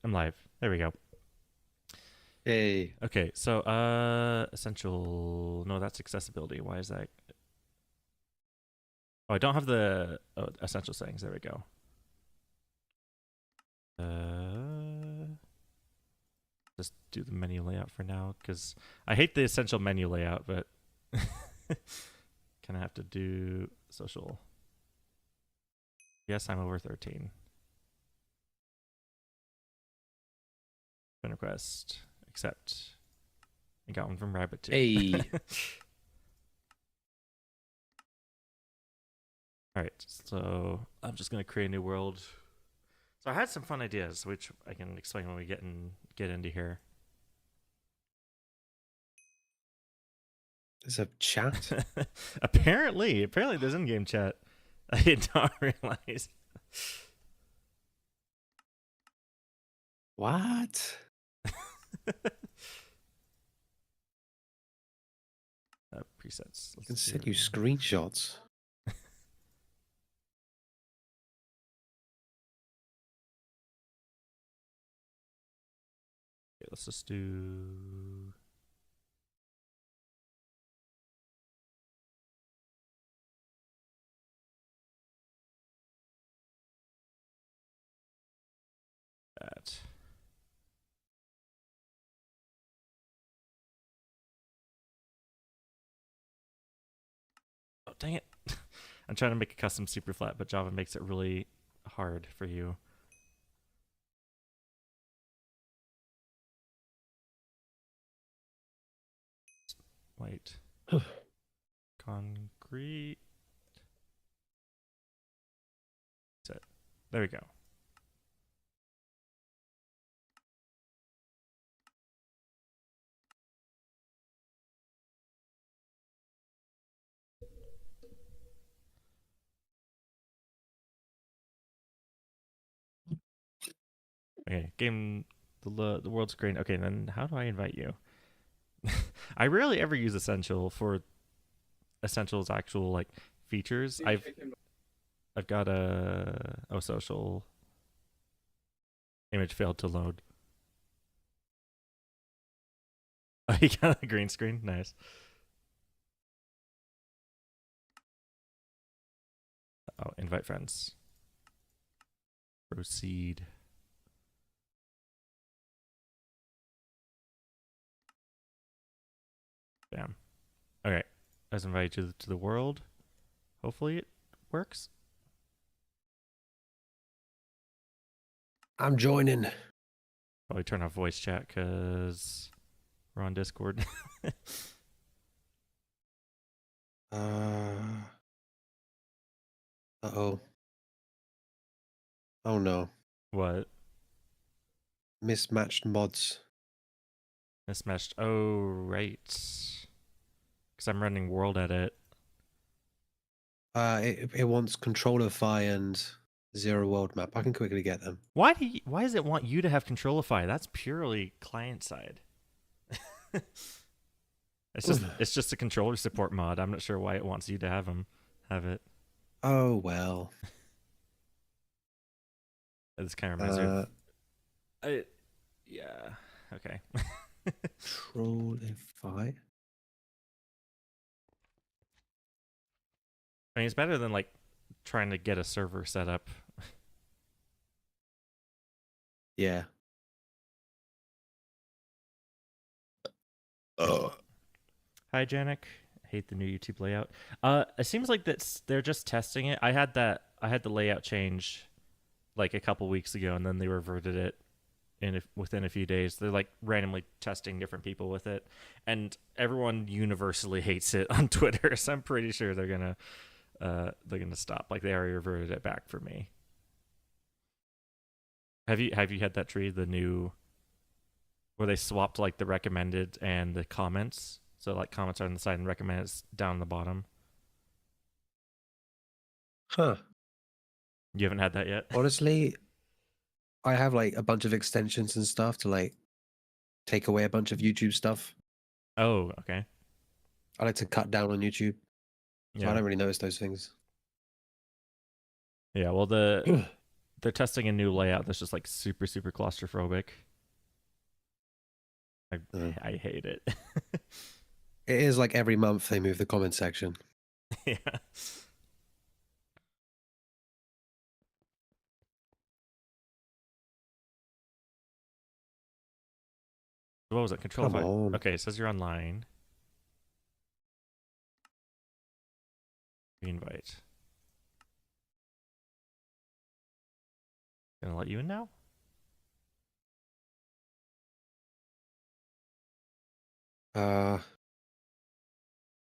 I'm live. There we go. Hey, Okay, so essential. No, that's accessibility. Why is that? Oh, I don't have the essential settings. There we go. Just do the menu layout for now because I hate the essential menu layout, but kind of have to do social. Yes, I'm over 13. Friend request. Accept. I got one from Rabbit too. hey. All right, so I'm just gonna create a new world. So I had some fun ideas, which I can explain when we get into here. There's a chat. apparently, there's in-game chat. I did not realize. What? Presets. I Let's can do. send you screenshots. Okay, let's just do that. Oh dang it! I'm trying to make a custom super flat, but Java makes it really hard for you. Wait, concrete. Set. There we go. Okay, game. The world's great. Okay, then how do I invite you? I rarely ever use essential for essential's actual like features. I've got a social image failed to load. Oh, you got a green screen. Nice. Oh, invite friends. Proceed. Bam. Okay. Let's invite you to the world. Hopefully it works. I'm joining. Probably turn off voice chat because we're on Discord. Uh, uh-oh. Oh no. What? Mismatched mods. Mismatched. Oh, right. Because I'm running world edit. It wants controllerify and zero world map. I can quickly get them. Why does it want you to have Controlify? That's purely client side. It's just a controller support mod. I'm not sure why it wants you to have it. Oh well. This kind of reminds me of. Uh, I, yeah. Okay. Controllerify. I mean, it's better than like trying to get a server set up. Yeah. Okay. Oh. Hi, Janik. Hate the new YouTube layout. It seems like they're just testing it. I had the layout change like a couple weeks ago, and then they reverted it within a few days. They're like randomly testing different people with it, and everyone universally hates it on Twitter. So I'm pretty sure they're gonna stop. Like they already reverted it back for me. Have you had that tree, the new where they swapped like the recommended and the comments? So like comments are on the side and recommended down the bottom. Huh. You haven't had that yet? Honestly, I have like a bunch of extensions and stuff to like take away a bunch of YouTube stuff. Oh, okay. I like to cut down on YouTube, so I Yeah. don't really notice those things. Yeah, well the they're testing a new layout that's just like super super claustrophobic. I Uh, I hate it. it is like every month they move the comment section. Yeah. What was it? Control Come five. on. Okay, it says you're online. Invite. Gonna let you in now?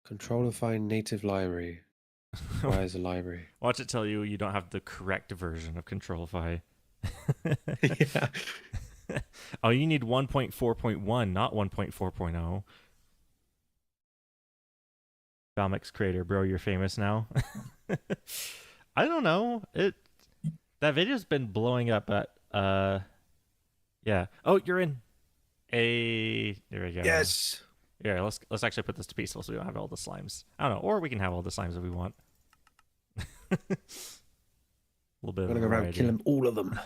Controlify native library. Why is a library? Watch it tell you don't have the correct version of Controlify. Yeah. Oh, you need 1.4.1, not 1.4.0. Balmix creator, bro, you're famous now. I don't know. That video's been blowing up at yeah. Oh, you're in. There we go. Yes. Yeah, let's actually put this to peaceful so we don't have all the slimes. I don't know, or we can have all the slimes if we want. A little bit I'm of gonna go around variety. killing all of them.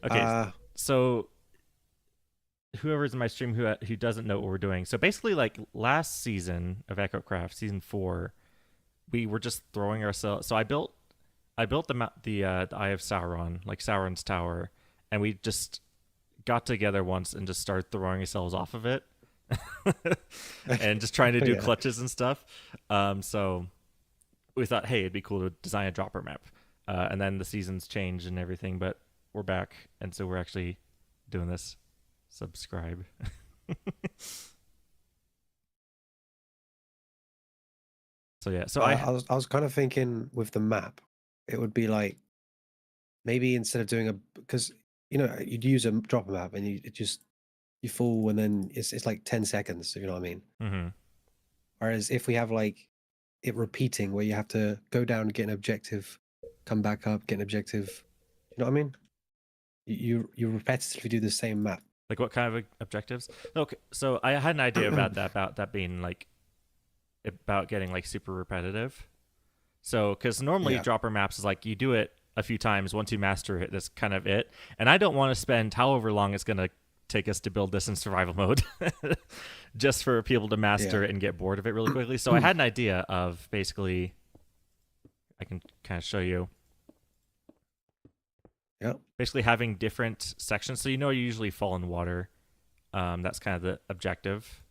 Okay, so whoever's in my stream who doesn't know what we're doing. So basically, like last season of EchoCraft, season 4, we were just throwing ourselves. So I built the Eye of Sauron, like Sauron's tower, and we just got together once and just started throwing ourselves off of it, and just trying to do Yeah. clutches and stuff. So we thought, hey, it'd be cool to design a dropper map, and then the seasons changed and everything, but we're back, and so we're actually doing this. Subscribe. So yeah, so I was kind of thinking with the map, it would be like maybe instead of doing because you'd use a dropper map and you fall and then it's like 10 seconds, if you know what I mean. mm-hmm. Whereas if we have like it repeating where you have to go down, get an objective, come back up, get an objective, you know what I mean? You repetitively do the same map. Like what kind of objectives? Okay, so I had an idea about that being like about getting like super repetitive. So because normally Yeah. dropper maps is like you do it a few times, once you master it, that's kind of it. And I don't want to spend however long it's gonna take us to build this in survival mode just for people to master it and get bored of it really quickly. So I had an idea of basically, I can kind of show you. Yeah. Basically having different sections. So you usually fall in water. That's kind of the objective.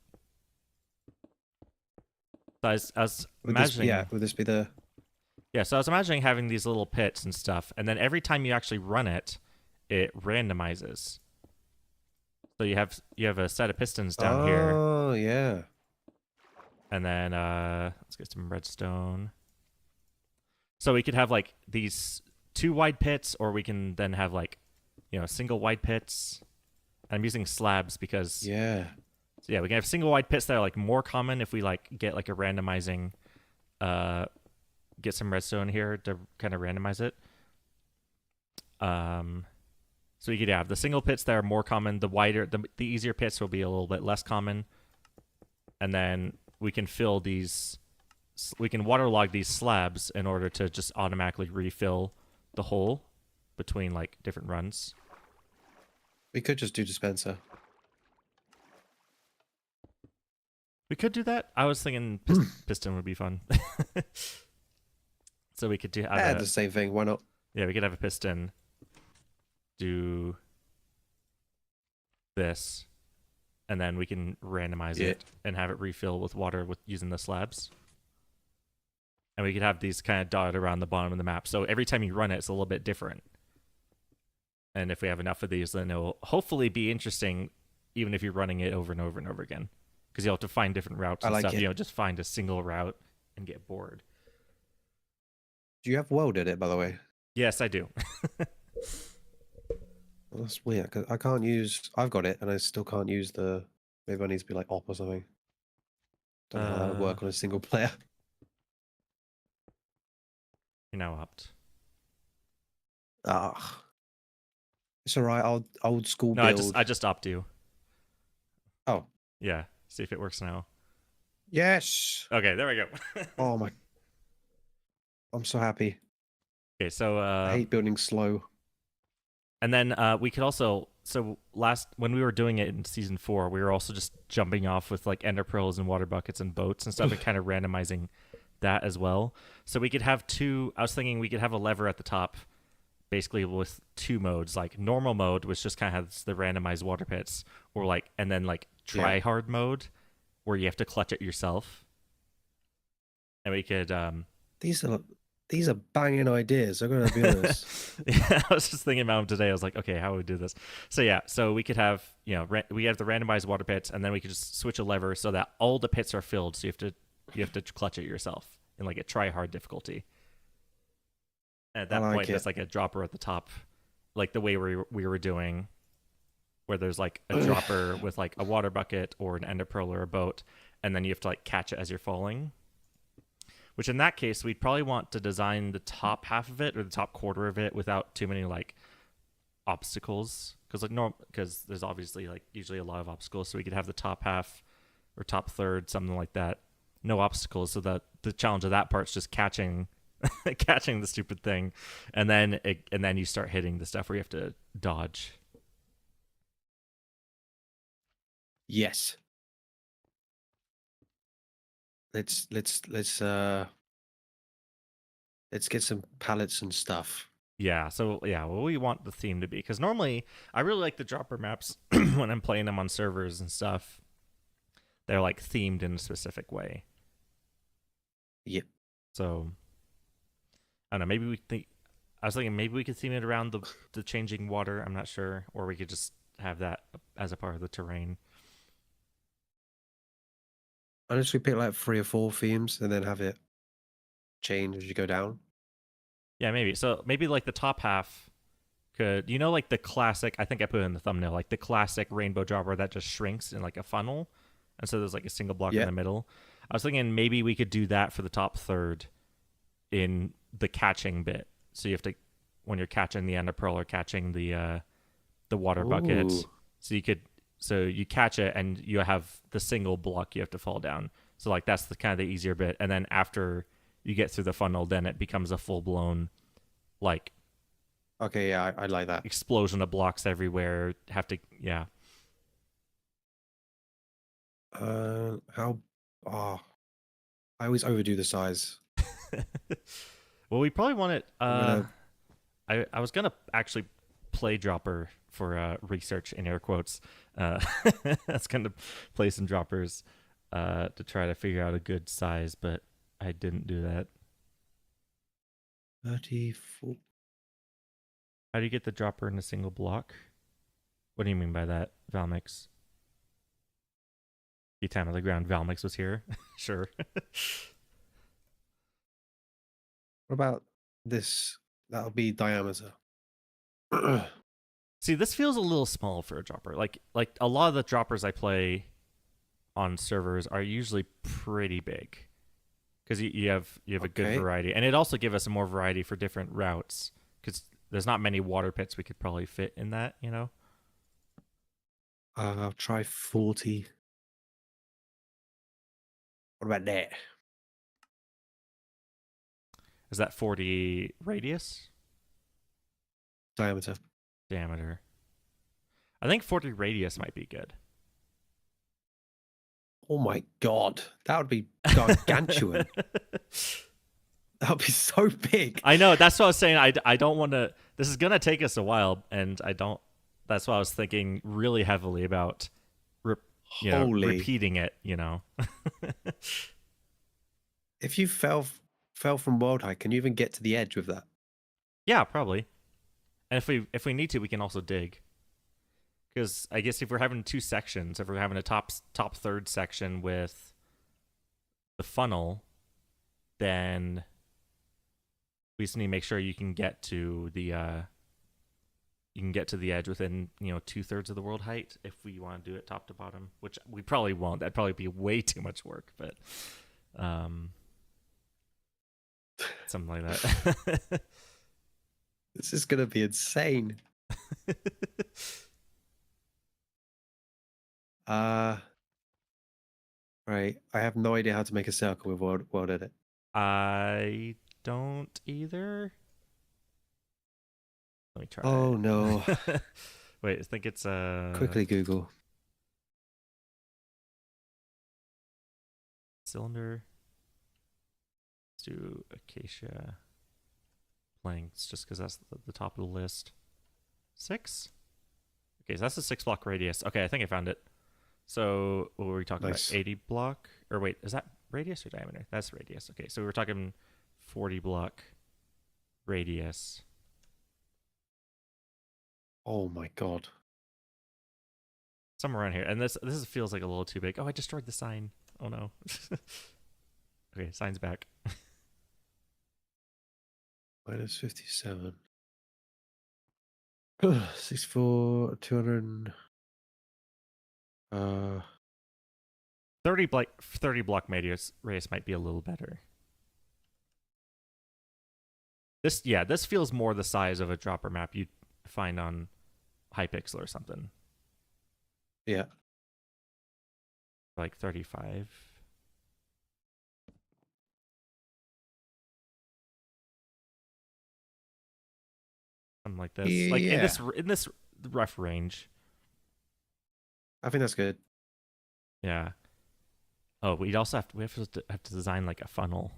So I was imagining. Would this be the? Yeah, so I was imagining having these little pits and stuff, and then every time you actually run it, it randomizes. So you have a set of pistons down here, Oh yeah. and then let's get some redstone. So we could have like these 2 wide pits, or we can then have like, single wide pits. I'm using slabs because Yeah. so yeah, we can have single wide pits that are like more common if we like get like a randomizing, get some redstone here to kind of randomize it. So you could have the single pits that are more common. The wider, the easier pits will be a little bit less common, and then we can fill these. We can waterlog these slabs in order to just automatically refill the hole between like different runs. We could just do dispenser. We could do that. I was thinking piston would be fun. So we could do The same thing. Why not? Yeah, we could have a piston do this, and then we can randomize it and have it refill with water with using the slabs. And we could have these kind of dotted around the bottom of the map. So every time you run it, it's a little bit different. And if we have enough of these, then it'll hopefully be interesting, even if you're running it over and over and over again. Because you'll have to find different routes and stuff. Just find a single route and get bored. Do you have world edit, by the way? Yes, I do. Well, that's weird because I can't use. I've got it, and I still can't use the. Maybe I need to be like op or something. Don't know how that would work on a single player. You're now opt. Ah, it's alright. I'll old school build. No, I just opt you. Oh, yeah. See if it works now. yes. Okay, there we go. Oh my! I'm so happy. Okay, so I hate building slow. and then we could also so last when we were doing it in season 4, we were also just jumping off with like ender pearls and water buckets and boats and stuff and kind of randomizing that as well. So we could have two. I was thinking we could have a lever at the top, basically with two modes, like normal mode, which just kind of has the randomized water pits, or like and then like Yeah. try hard mode, where you have to clutch it yourself. And we could These are these are banging ideas, I'm gonna be honest. yeah, I was just thinking about them today. I was like, okay, how would we do this? So yeah, so we could have we have the randomized water pits, and then we could just switch a lever so that all the pits are filled. So you have to clutch it yourself in like a try hard difficulty. And at I that like point, it. there's like a dropper at the top, like the way we were doing, where there's like a dropper with like a water bucket or an ender pearl or a boat, and then you have to like catch it as you're falling. Which in that case, we'd probably want to design the top half of it or the top quarter of it without too many like obstacles, because because there's obviously like usually a lot of obstacles. So we could have the top half or top third, something like that, no obstacles. So that the challenge of that part's just catching catching the stupid thing, and then you start hitting the stuff where you have to dodge. Yes. Let's get some pallets and stuff. Yeah, so yeah, what we want the theme to be, because normally I really like the dropper maps when I'm playing them on servers and stuff. They're like themed in a specific way. Yep. So I don't know. Maybe we think I was thinking maybe we could theme it around the changing water. I'm not sure, or we could just have that as a part of the terrain. Unless we pick like 3 or 4 themes and then have it change as you go down. Yeah, maybe. So maybe like the top half could like the classic. I think I put it in the thumbnail, like the classic rainbow dropper that just shrinks in like a funnel, and so there's like a single block in Yeah. the middle. I was thinking maybe we could do that for the top third in the catching bit. So you have to when you're catching the ender pearl or catching the water Ooh. bucket. So you catch it and you have the single block you have to fall down. So like that's the kind of the easier bit. And then after you get through the funnel, then it becomes a full blown like Okay, yeah, I like that. explosion of blocks everywhere. Have to yeah. How oh I always overdo the size. Well, we probably want it. I'm gonna I was gonna actually play dropper for research in air quotes. Uh, that's gonna play some droppers to try to figure out a good size, but I didn't do that. 34. How do you get the dropper in a single block? What do you mean by that, Valmix? The time of the ground, Valmix was here. Sure. What about this? That'll be diameter. See, this feels a little small for a dropper. Like a lot of the droppers I play on servers are usually pretty big because you have a good Okay. variety, and it also gives us more variety for different routes because there's not many water pits we could probably fit in that. I'll try 40. What about that? Is that 40 radius Diameter. diameter? I think 40 radius might be good. Oh my god. That would be gargantuan. That would be so big. I know. That's what I was saying. I don't want to. This is gonna take us a while, and I don't. That's why I was thinking really heavily about, Holy. repeating it. If you fell from world height, can you even get to the edge with that? Yeah, probably. And if we need to, we can also dig. Because I guess if we're having two sections, if we're having a top third section with the funnel, then we just need to make sure you can get to the edge within 2/3 of the world height if we want to do it top to bottom, which we probably won't. That'd probably be way too much work, but something like that. This is gonna be insane. Right. I have no idea how to make a circle with world edit. I don't either. Let me try. Oh no. Wait, I think it's Quickly Google. cylinder. Let's do acacia planks, just because that's the top of the list. 6. Okay, so that's a 6 block radius. Okay, I think I found it. So what were we talking about? Nice. 80 block? Or wait, is that radius or diameter? That's radius. Okay, so we were talking 40 block radius. Oh my god. Somewhere around here. And this feels like a little too big. Oh, I destroyed the sign. Oh no. Okay, sign's back. Minus 57. 64, 200. 30 block radius might be a little better. This feels more the size of a dropper map you'd find on Hypixel or something. Yeah. Like 35. Something like this. Yeah. Like in this rough range. I think that's good. Yeah. Oh, we have to design like a funnel.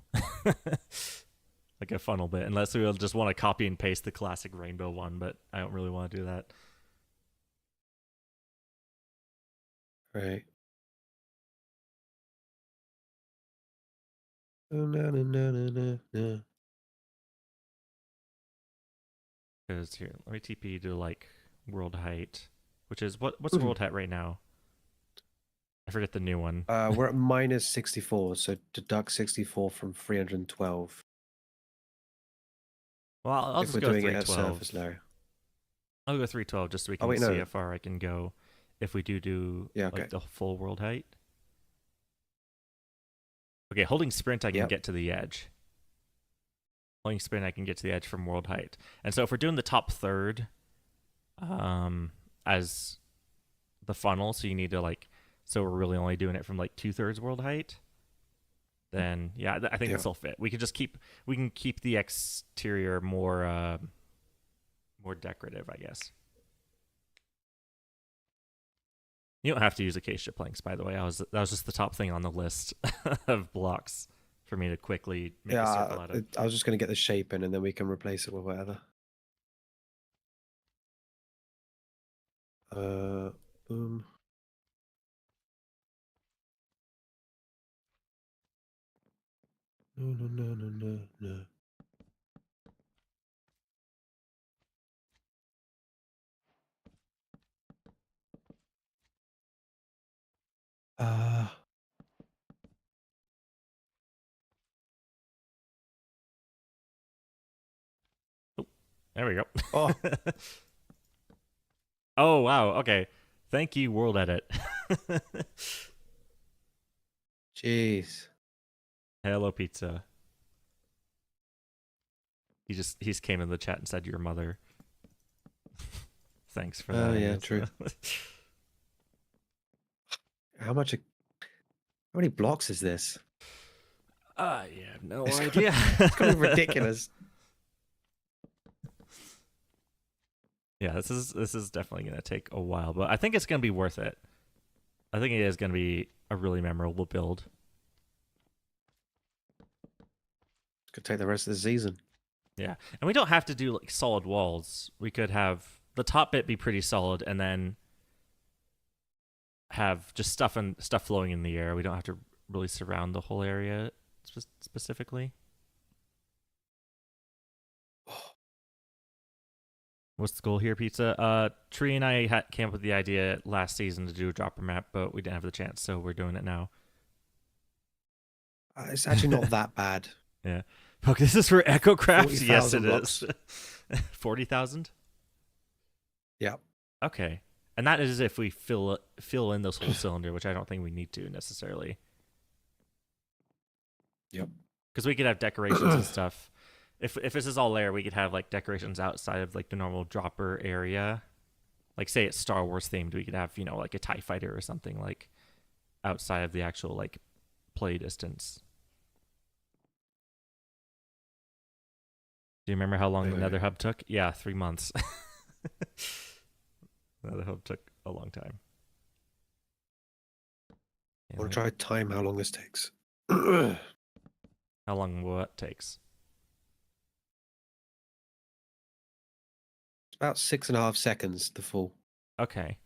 Like a funnel bit, unless we'll just want to copy and paste the classic rainbow one, but I don't really want to do that. Right. Oh, no, no, no, no, no, no. Because here, let me TP to like world height, which is what's world height right now? I forget the new one. We're at minus 64, so deduct 64 from 312. Well, I'll If just we're go doing it at 312. surface layer. I'll go 312 just so we Oh can wait, see no. how far I can go if we do Yeah, okay. like the full world height. Okay, holding sprint I can Yep. get to the edge. Holding sprint I can get to the edge from world height. And so if we're doing the top third as the funnel, so you need to like, so we're really only doing it from like 2/3 world height, then yeah, I think Yeah. this will fit. We can keep the exterior more decorative, I guess. You don't have to use acacia planks, by the way. That was just the top thing on the list of blocks for me to quickly make a circle out of. I was just going to get the shape in and then we can replace it with whatever. Boom. No, no, no, no, no, no. There we go. Oh. Oh wow. Okay. Thank you, World Edit. Jeez. Hello, pizza. He's came in the chat and said your mother. Thanks for that. Oh yeah, true. How many blocks is this? I have no It's idea. It's gonna be ridiculous. Yeah, this is definitely gonna take a while, but I think it's gonna be worth it. I think it is gonna be a really memorable build. Could take the rest of the season. Yeah, and we don't have to do like solid walls. We could have the top bit be pretty solid, and then have just stuff flowing in the air. We don't have to really surround the whole area specifically. What's the goal here, Pizza? Tree and I came up with the idea last season to do a dropper map, but we didn't have the chance, so we're doing it now. It's actually not that bad. Yeah. Okay, this is for EchoCraft? Yes, it blocks. is. 40,000? Yeah. Okay. And that is if we fill in this whole cylinder, which I don't think we need to necessarily. Yep. Because we could have decorations and stuff. If this is all layer, we could have like decorations outside of like the normal dropper area. Like say it's Star Wars themed, we could have, like a TIE fighter or something like outside of the actual like play distance. Do you remember how long Wait, the wait, Nether wait. Hub took? Yeah, 3 months. Nether Hub took a long time. I want Damn to it. try time how long this takes. It's How long what takes? about 6.5 seconds to full. Okay.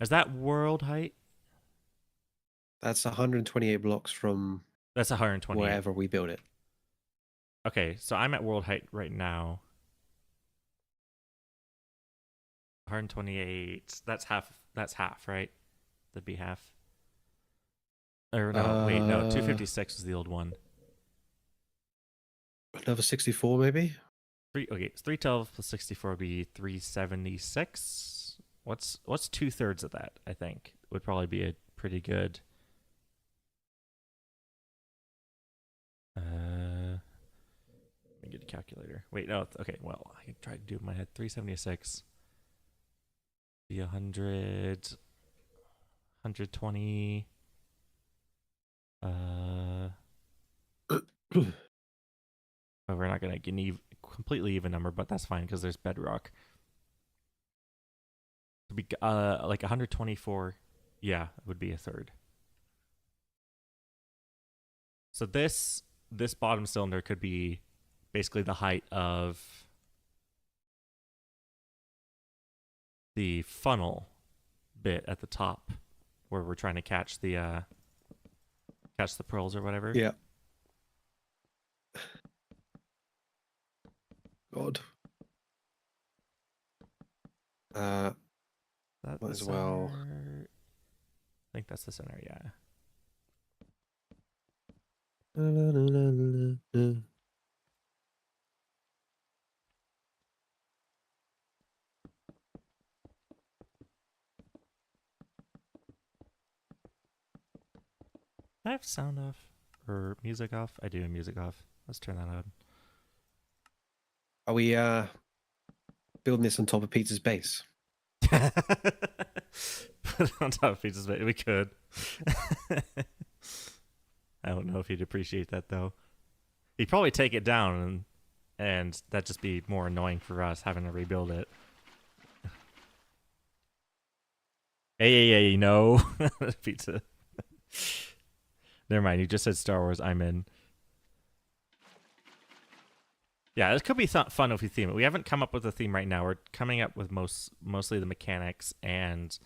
Is that world height? That's 128 blocks from That's 128. wherever we build it. Okay, so I'm at world height right now. 128. That's half. That's half, right? That'd be half. Or no, wait, no. Uh, 256 is the old one. Another 64 maybe. Okay, it's 312 plus 64 would be 376. What's 2/3 of that? I think would probably be a pretty good. Let me get a calculator. Wait, no. Okay, well, I can try to do it in my head. 376. Be 100. 120. But we're not gonna get an completely even number, but that's fine because there's bedrock. To be like 124, yeah, it would be a third. So this bottom cylinder could be basically the height of the funnel bit at the top, where we're trying to catch the pearls or whatever. Yeah. God. That Might the as center. well. I think that's the center. Yeah. I have sound off or music off. I do have music off. Let's turn that on. Are we building this on top of Peter's base? Put it on top of pizza's bait. We could. I don't know if he'd appreciate that though. He'd probably take it down, and that'd just be more annoying for us having to rebuild it. Hey, no, pizza. Never mind. You just said Star Wars. I'm in. Yeah, this could be fun if we theme it. We haven't come up with a theme right now. We're coming up with mostly the mechanics and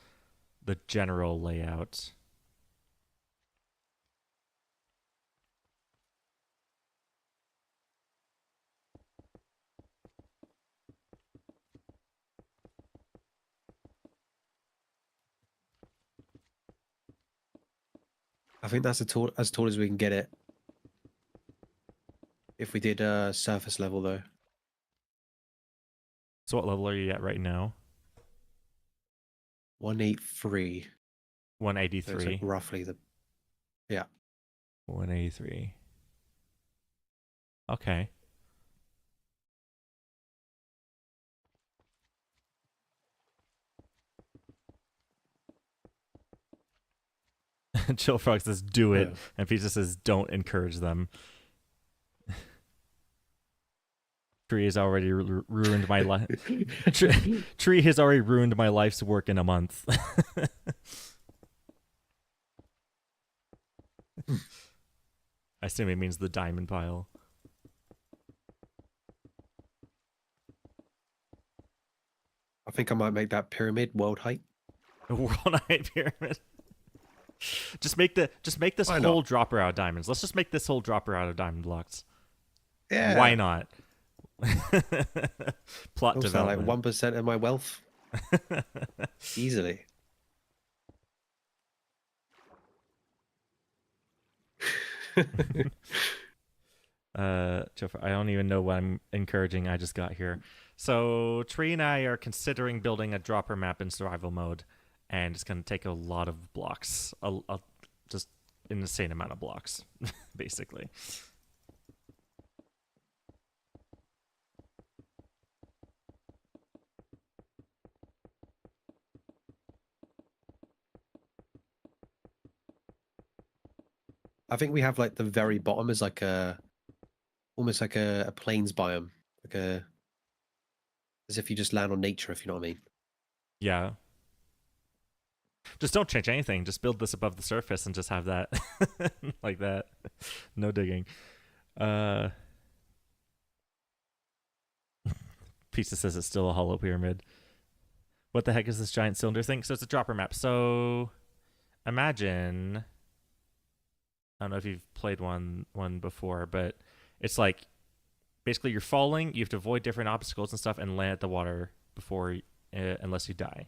the general layout. I think that's as tall as we can get it. If we did surface level though. So what level are you at right now? 183. So it's 183. like roughly the. Yeah. 183. Okay. Chill Frog says, do it. Oh. And Pizza says, don't encourage them. Tree has already ruined my life. Tree has already ruined my life's work in a month. I assume it means the diamond pile. I think I might make that pyramid world height. World height pyramid. Just make this Why whole not? dropper out of diamonds. Let's just make this whole dropper out of diamond blocks. Yeah. Why not? Plot Also, like development. 1% of my wealth. Easily. Jeff, I don't even know what I'm encouraging. I just got here. So Tree and I are considering building a dropper map in survival mode, and it's going to take a lot of blocks, just an insane amount of blocks, basically. I think we have like the very bottom is like a almost like a plains biome, like a as if you just land on nature, if you know what I mean. Yeah. Just don't change anything. Just build this above the surface and just have that like that. No digging. Uh Pizza says it's still a hollow pyramid. What the heck is this giant cylinder thing? So it's a dropper map. So imagine, I don't know if you've played one before, but it's like basically you're falling, you have to avoid different obstacles and stuff and land at the water before unless you die.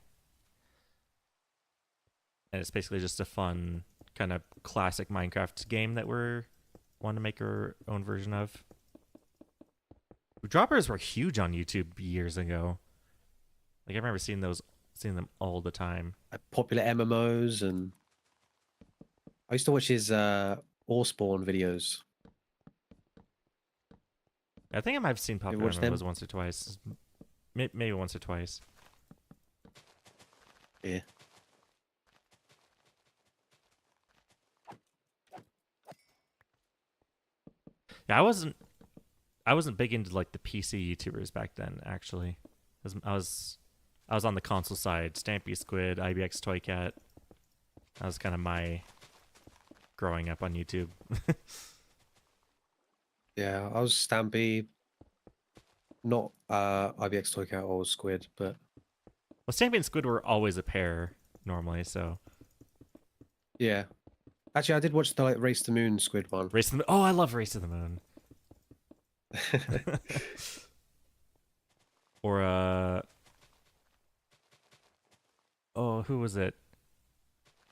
And it's basically just a fun kind of classic Minecraft game that we're want to make our own version of. Droppers were huge on YouTube years ago. Like I remember seeing them all the time. Popular MMOs, and I used to watch his ore spawn videos. I think I might have seen You ever popular watched them? MMOs once or twice. Maybe once or twice. Yeah. Yeah, I wasn't big into like the PC YouTubers back then. Actually, I was on the console side. Stampy Squid, IBX Toy Cat. That was kind of my growing up on YouTube. Yeah, I was Stampy, not IBX Toy Cat or Squid, but Well, Stampy and Squid were always a pair normally. So yeah. Actually, I did watch the like Race to the Moon Squid one. Race to the Oh, I love Race to the Moon. Or oh, who was it?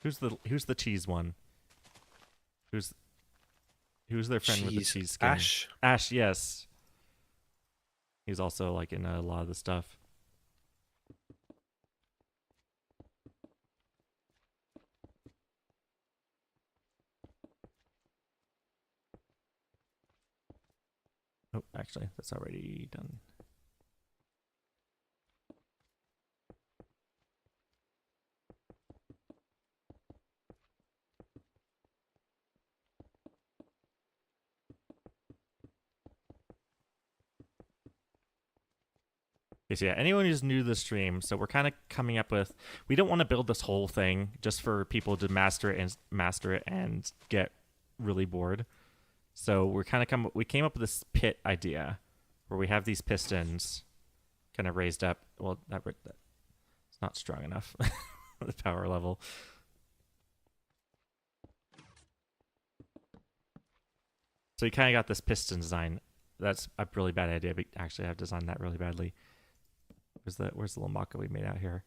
Who's the cheese one? Who's their friend with the cheese skin? Ash. Ash, yes. He's also like in a lot of the stuff. Oh, actually, that's already done. Okay, so yeah, anyone who's new to the stream, so we're kind of coming up with, we don't want to build this whole thing just for people to master it and get really bored. So we came up with this pit idea where we have these pistons kind of raised up. Well, it's not strong enough, the power level. So you kind of got this piston design. That's a really bad idea, but actually I've designed that really badly. Where's the little mock we made out here?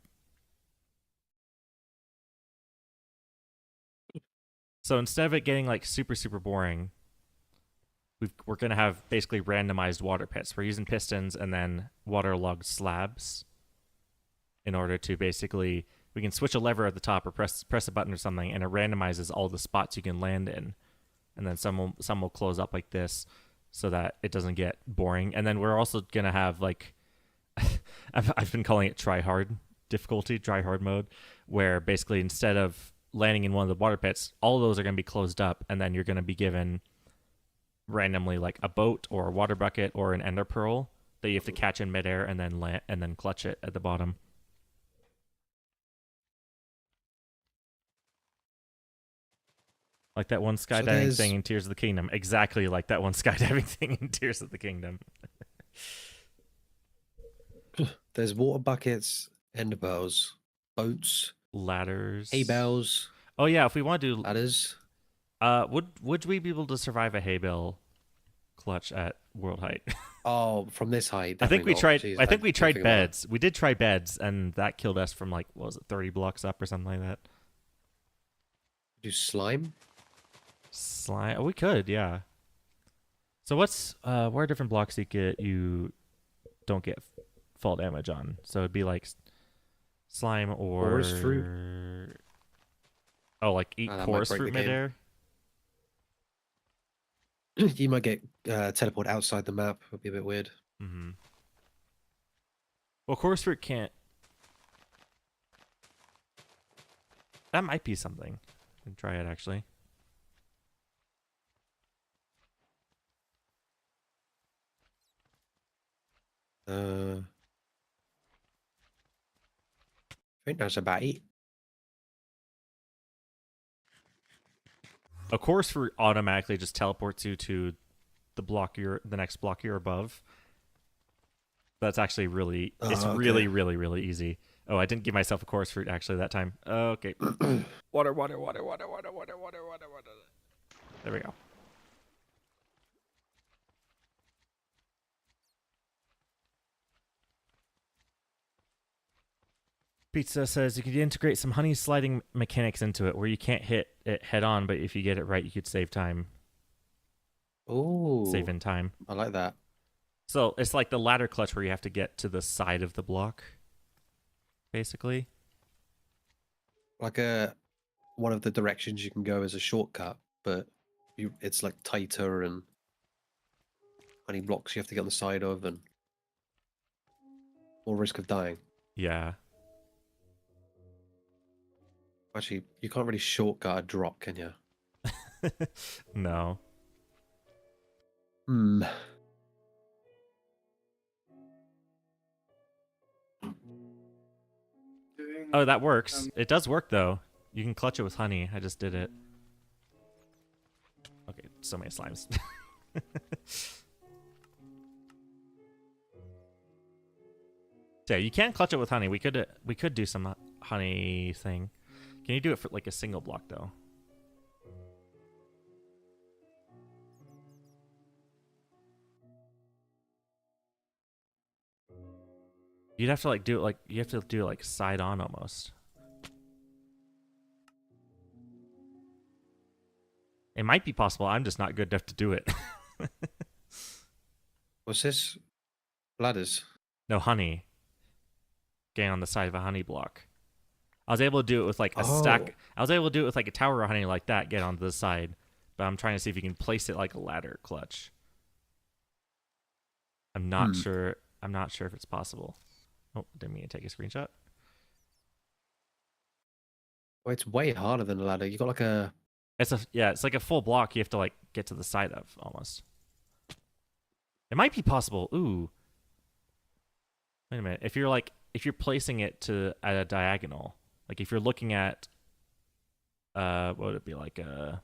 So instead of it getting like super, super boring, we're going to have basically randomized water pits. We're using pistons and then waterlogged slabs in order to basically, we can switch a lever at the top or press a button or something, and it randomizes all the spots you can land in. And then some will close up like this so that it doesn't get boring. And then we're also going to have like, I've been calling it try hard mode, where basically instead of landing in one of the water pits, all of those are going to be closed up, and then you're going to be given randomly like a boat or a water bucket or an ender pearl that you have to catch in midair and then land and then clutch it at the bottom. Like that one skydiving thing in Tears of the Kingdom. Exactly like that one skydiving thing in Tears of the Kingdom. There's water buckets, ender pearls, boats, ladders, hay bales. Oh yeah, if we want to do ladders. Would we be able to survive a hay bale clutch at world height? Oh, from this height. I think we tried. Jeez, I think we tried beds. We did try beds, and that killed us from like, what was it, 30 blocks up or something like that. Do slime? Slime? Oh, we could, yeah. So what's what are different blocks you don't get fall damage on? So it'd be like slime or chorus fruit. Oh, like eat chorus fruit midair. You might get teleport outside the map. Would be a bit weird. Mm-hmm. Well, chorus fruit can't. That might be something. I can try it actually. I think that's about it. A course for automatically just teleports you to the next block you're above. That's actually really, it's Oh, okay. really, really, really easy. Oh, I didn't give myself a course fruit actually that time. Okay. Water, water, water, water, water, water, water, water, water. There we go. Pizza says you could integrate some honey sliding mechanics into it where you can't hit it head on, but if you get it right, you could save time. Save Oh, in time. I like that. So it's like the ladder clutch where you have to get to the side of the block, basically. Like one of the directions you can go as a shortcut, but it's like tighter and many blocks you have to get on the side of and more risk of dying. Yeah. Actually, you can't really shortcut a drop, can you? No. Hmm. Oh, that works. It does work though. You can clutch it with honey. I just did it. Okay, so many slimes. Yeah, you can clutch it with honey. We could do some honey thing. Can you do it for like a single block though? You'd have to like do it like you have to do it like side on almost. It might be possible. I'm just not good enough to do it. What's this? Ladders. No honey. Getting on the side of a honey block. I was able to do it with like a Oh. stack. I was able to do it with like a tower of honey like that. Get onto the side, but I'm trying to see if you can place it like a ladder clutch. I'm not Hmm. sure. I'm not sure if it's possible. Oh, didn't mean to take a screenshot. Well, it's way harder than a ladder. You got like a. It's like a full block. You have to like get to the side of almost. It might be possible. Ooh, wait a minute. If you're placing it to at a diagonal, like if you're looking at what would it be like a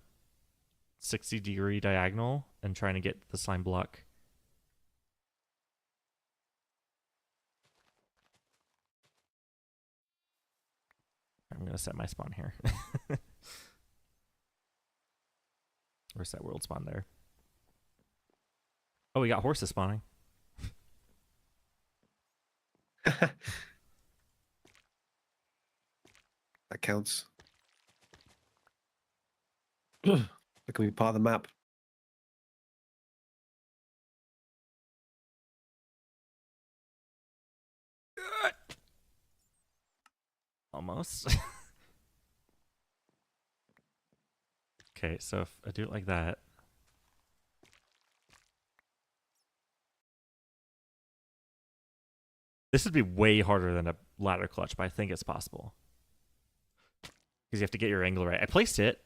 60-degree diagonal and trying to get the slime block. I'm gonna set my spawn here. Where's that world spawn there? Oh, we got horses spawning. That counts. That can be part of the map. Almost. Okay, so if I do it like that. This would be way harder than a ladder clutch, but I think it's possible. Because you have to get your angle right. I placed it.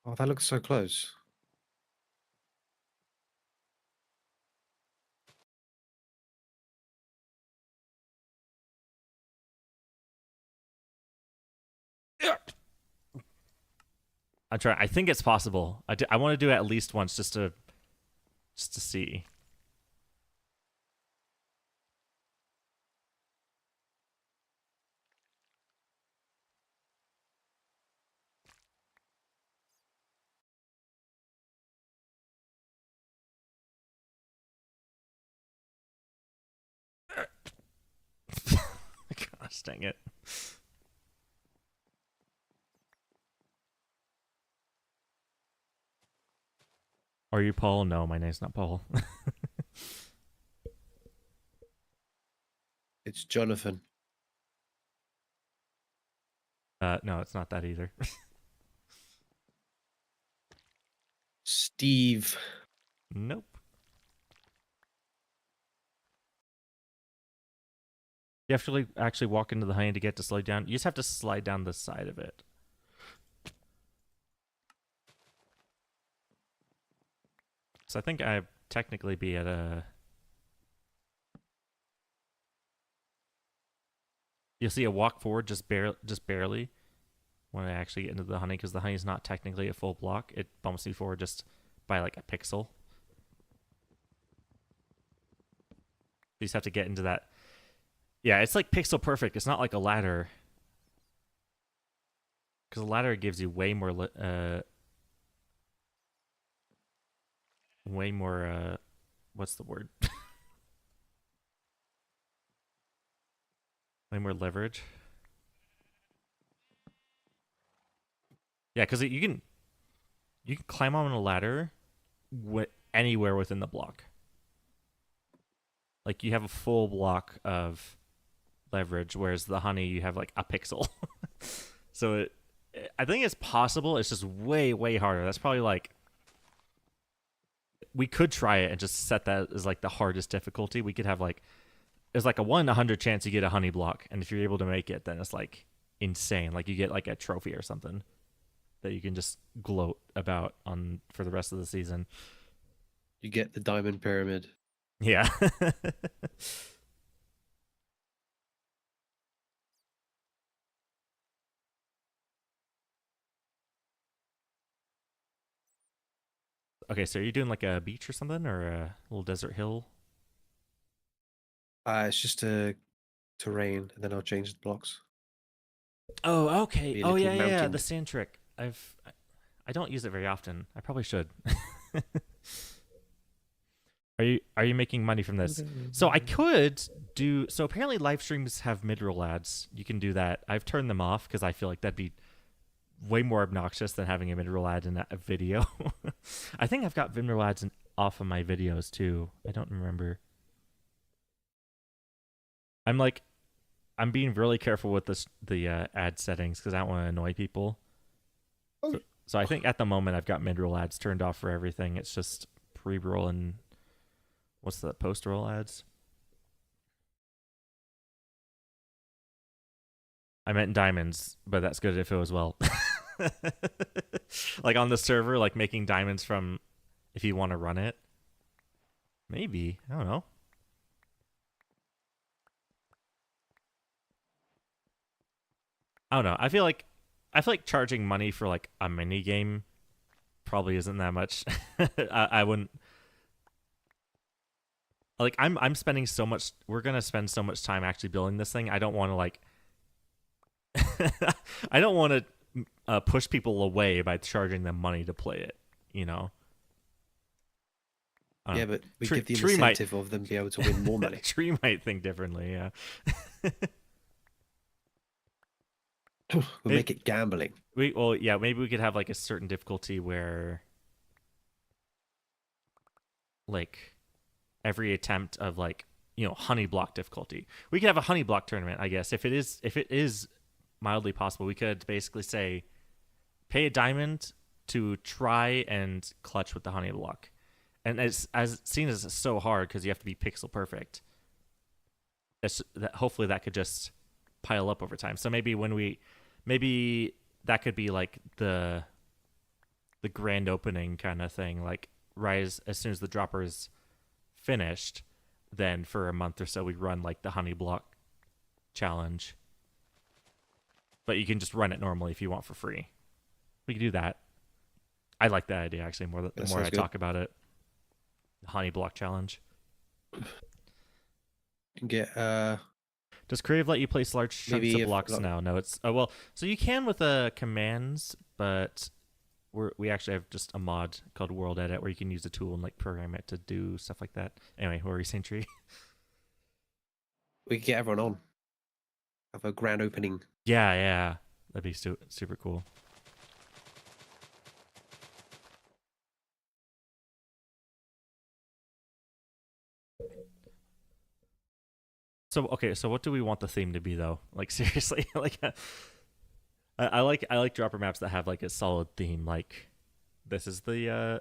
Oh, that looks so close. I'm trying. I think it's possible. I want to do it at least once just to see. Gosh dang it. Are you Paul? No, my name's not Paul. It's Jonathan. No, it's not that either. Steve. Nope. You have to actually walk into the honey to get to slide down. You just have to slide down the side of it. So I think I technically be at a. You'll see a walk forward just barely when I actually get into the honey because the honey is not technically a full block. It bumps me forward just by like a pixel. You just have to get into that. Yeah, it's like pixel perfect. It's not like a ladder because a ladder gives you way more. What's the word? Way more leverage. Yeah, because you can climb on a ladder anywhere within the block. Like you have a full block of leverage, whereas the honey you have like a pixel. So I think it's possible. It's just way harder. That's probably like we could try it and just set that as like the hardest difficulty. We could have like there's like a 1 in 100 chance you get a honey block, and if you're able to make it, then it's like insane. Like you get like a trophy or something that you can just gloat about on for the rest of the season. You get the diamond pyramid. Yeah. Okay, so are you doing like a beach or something, or a little desert hill? It's just a terrain, and then I'll change the blocks. Oh, okay. Be a Oh, little yeah. The mountain. sand trick. I don't use it very often. I probably should. Are you making money from this? So I could do. So apparently live streams have mid-roll ads. You can do that. I've turned them off because I feel like that'd be way more obnoxious than having a mid-roll ad in a video. I think I've got mid-roll ads off of my videos too. I don't remember. I'm like I'm being really careful with the ad settings because I don't want to annoy people. Oh, So I think at the moment I've got mid-roll ads turned off for everything. It's just pre-roll and what's the post-roll ads? I meant diamonds, but that's good if it was well. Like on the server, like making diamonds from if you want to run it. Maybe. I don't know. I don't know. I feel like charging money for like a mini game probably isn't that much. I wouldn't like I'm spending so much we're gonna spend so much time actually building this thing. I don't want to like I don't want to push people away by charging them money to play it. You know. yeah, but we Tree, give the Tree might incentive of them be able to win more money. Tree might think differently. Yeah. We'll Maybe, make it gambling. yeah, maybe we could have like a certain difficulty where like every attempt of like honey block difficulty. We could have a honey block tournament, I guess. If it is mildly possible, we could basically say pay a diamond to try and clutch with the honey block. And as seen as it's so hard because you have to be pixel perfect. Hopefully that could just pile up over time. So maybe that could be like the grand opening kind of thing. Like rise as soon as the dropper is finished, then for a month or so we run like the honey block challenge. But you can just run it normally if you want for free. We can do that. I like that idea actually more the more I talk about it. The honey block challenge. You can get Does Creative let you place large chunks of blocks now? No, it's well. So you can with commands, but we actually have just a mod called World Edit where you can use the tool and like program it to do stuff like that. Anyway, what were you saying, Tree? we can get everyone on. Have a grand opening. Yeah, that'd be super cool. So okay, so what do we want the theme to be though? Like seriously, like I like dropper maps that have like a solid theme. Like this is there's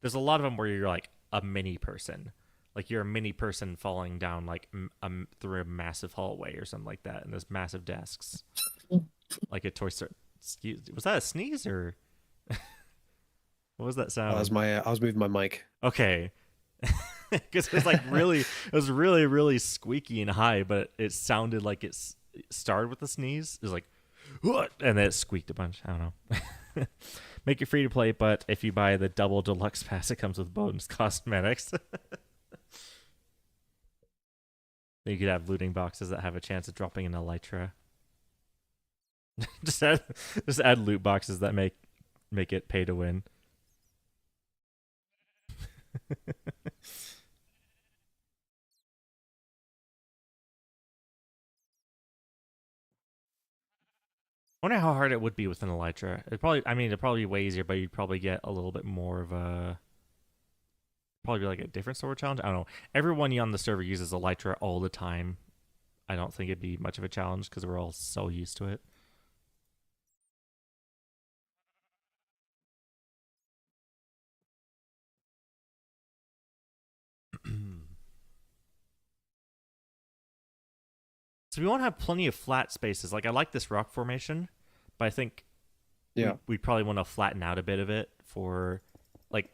a lot of them where you're like a mini person, like you're a mini person falling down like through a massive hallway or something like that, and there's massive desks, like a Toy Story. Was that a sneeze or? What was that That was sound? my. I was moving my mic. Okay. Because it was like really, it was really, really squeaky and high, but it sounded like it started with a sneeze. It was like, what? And then it squeaked a bunch. I don't know. Make it free to play, but if you buy the double deluxe pass, it comes with bonus cosmetics. You could have looting boxes that have a chance of dropping an elytra. just add, just add loot boxes that make it pay to win. I wonder how hard it would be with an elytra. It'd probably be way easier, but you'd probably get a little bit more of a, probably be like a different sort of challenge. I don't know. Everyone on the server uses elytra all the time. I don't think it'd be much of a challenge because we're all so used to it. So we want to have plenty of flat spaces. Like I like this rock formation, but I think Yeah. we'd probably want to flatten out a bit of it for like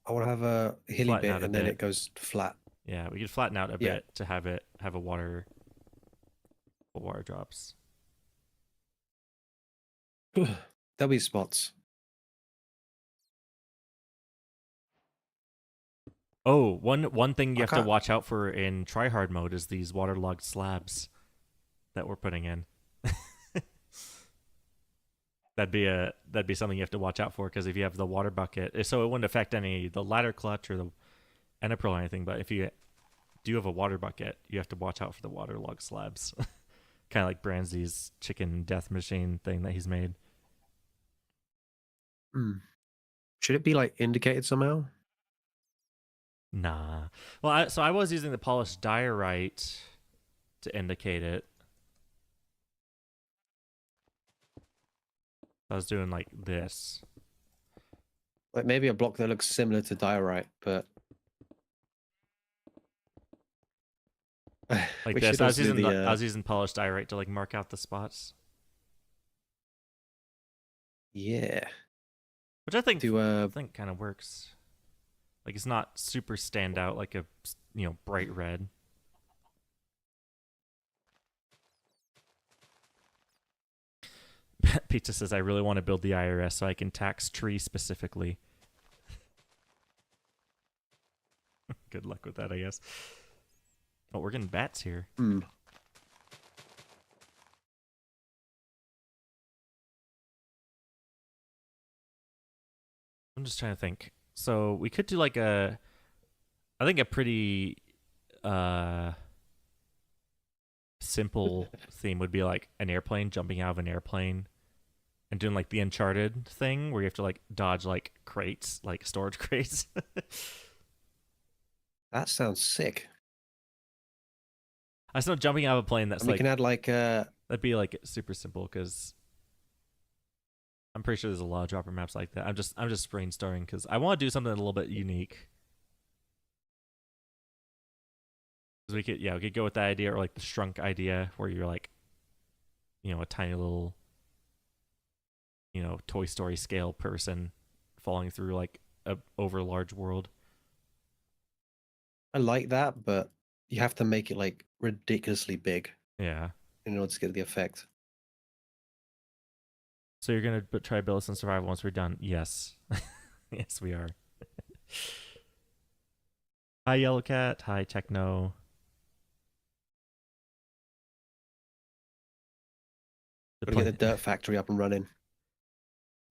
I want to have a hilly flatten bit out a and then bit. it goes flat. Yeah, we could flatten out a Yeah. bit to have it have a water drops. There'll be spots. Oh, one thing you I have to can't. watch out for in tryhard mode is these waterlogged slabs that we're putting in. That'd be something you have to watch out for because if you have the water bucket, so it wouldn't affect any the ladder clutch or the Enapril or anything. But if you do have a water bucket, you have to watch out for the waterlogged slabs. Kind of like Branzy's chicken death machine thing that he's made. Should it be like indicated somehow? Nah. Well, I was using the polished diorite to indicate it. I was doing like this. Like maybe a block that looks similar to diorite, but Like we this. should I was also do using the. I was using polished diorite to like mark out the spots, Yeah. which I think Do kind of works. Like it's not super stand out like a bright red. Pizza says I really want to build the IRS so I can tax tree specifically. Good luck with that, I guess. Oh, we're getting bats here. hmm. I'm just trying to think. So we could do like I think a pretty simple theme would be like an airplane jumping out of an airplane and doing like the Uncharted thing where you have to like dodge like crates, like storage crates. That sounds sick. I know jumping out of a plane that's And we like can add like that'd be like super simple because I'm pretty sure there's a lot of dropper maps like that. I'm just brainstorming because I want to do something a little bit unique. Because we could go with that idea or like the shrunk idea where you're like, a tiny little, Toy Story scale person falling through like a over large world. I like that, but you have to make it like ridiculously big Yeah. in order to get the effect. So you're gonna try build some survival once we're done? Yes, yes we are. Hi Yellow Cat. Hi Techno. Gotta get the dirt factory up and running.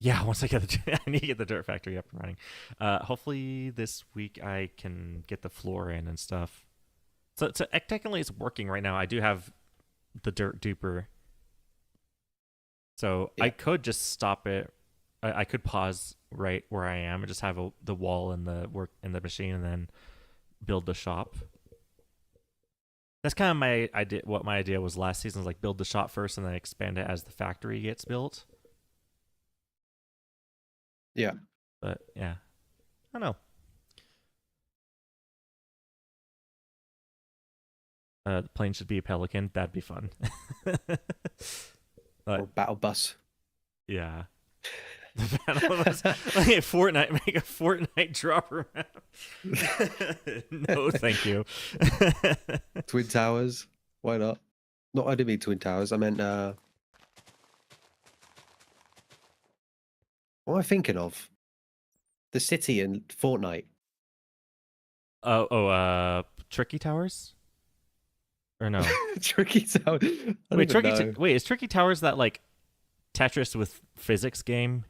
Yeah, once I get I need to get the dirt factory up and running. Hopefully this week I can get the floor in and stuff. So technically it's working right now. I do have the dirt duper. So Yeah. I could just stop it. I could pause right where I am and just have the wall and the work in the machine and then build the shop. That's kind of my idea. What my idea was last season was like build the shop first and then expand it as the factory gets built. Yeah. But yeah, I don't know. The plane should be a pelican. That'd be fun. Or battle bus. Yeah. The Battle of Us. Like a Fortnite, make a Fortnite dropper map. No, thank you. Twin Towers. Why not? Not I didn't mean Twin Towers. I meant what am I thinking of? The city in Fortnite. Tricky Towers? Or no? Tricky Tower. I don't Wait, even know. Wait, is Tricky Towers that like Tetris with physics game?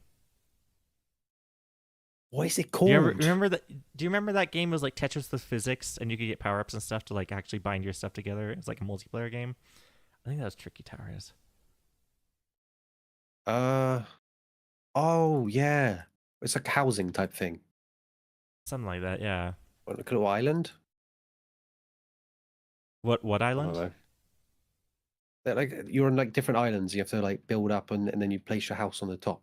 What is it Do you called? remember that? Do you remember that game was like Tetris with physics, and you could get power ups and stuff to like actually bind your stuff together? It's like a multiplayer game. I think that was Tricky Towers. Uh oh yeah. It's like a housing type thing. Something like that. Yeah. What, like a little island? What I don't island? know. Like you're on like different islands. You have to like build up and then you place your house on the top.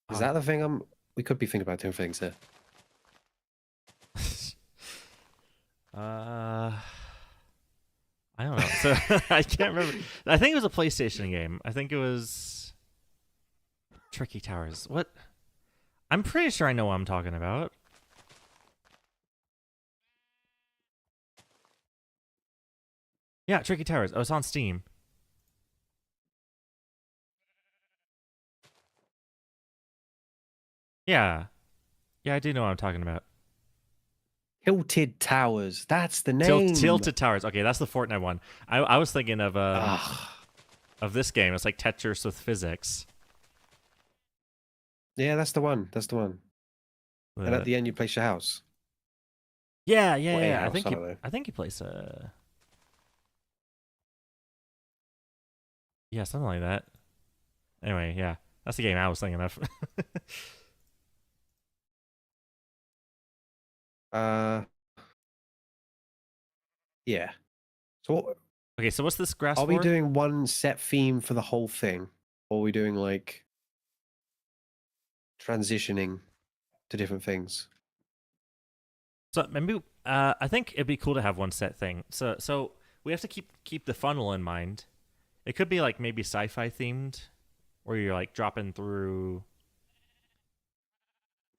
Is Oh, that the thing? We could be thinking about different things here. uh, I don't know. So I can't remember. I think it was a PlayStation game. I think it was Tricky Towers. What? I'm pretty sure I know what I'm talking about. Yeah, Tricky Towers. Oh, it's on Steam. Yeah. Yeah, I do know what I'm talking about. Tilted Towers. That's the name. Tilted Towers. Okay, that's the Fortnite one. I was thinking Ah, of this game. It's like Tetris with physics. yeah, that's the one. That's the one. And at The the end, you place your house yeah, or a yeah. house. I don't know. I think he plays yeah, something like that. Anyway, yeah. That's the game I was thinking of. Uh, yeah. So, Okay, so what's this grass are we for? doing one set theme for the whole thing, or are we doing like transitioning to different things? So maybe I think it'd be cool to have one set thing. So we have to keep the funnel in mind. It could be like maybe sci-fi themed, where you're like dropping through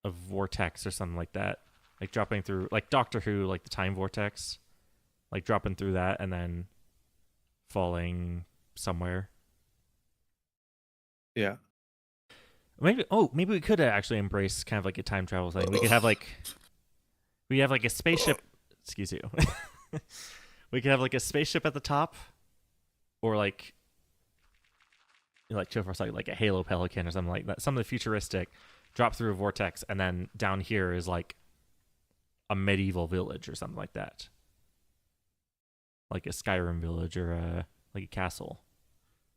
a vortex or something like that. Like dropping through like Doctor Who, like the time vortex, like dropping through that and then falling somewhere. Yeah. Maybe we could actually embrace kind of like a time travel thing. We have like a spaceship. Excuse you. We could have like a spaceship at the top, or like show for us like a Halo Pelican or something like that. Something futuristic. Drop through a vortex, and then down here is like a medieval village or something like that, like a Skyrim village or like a castle.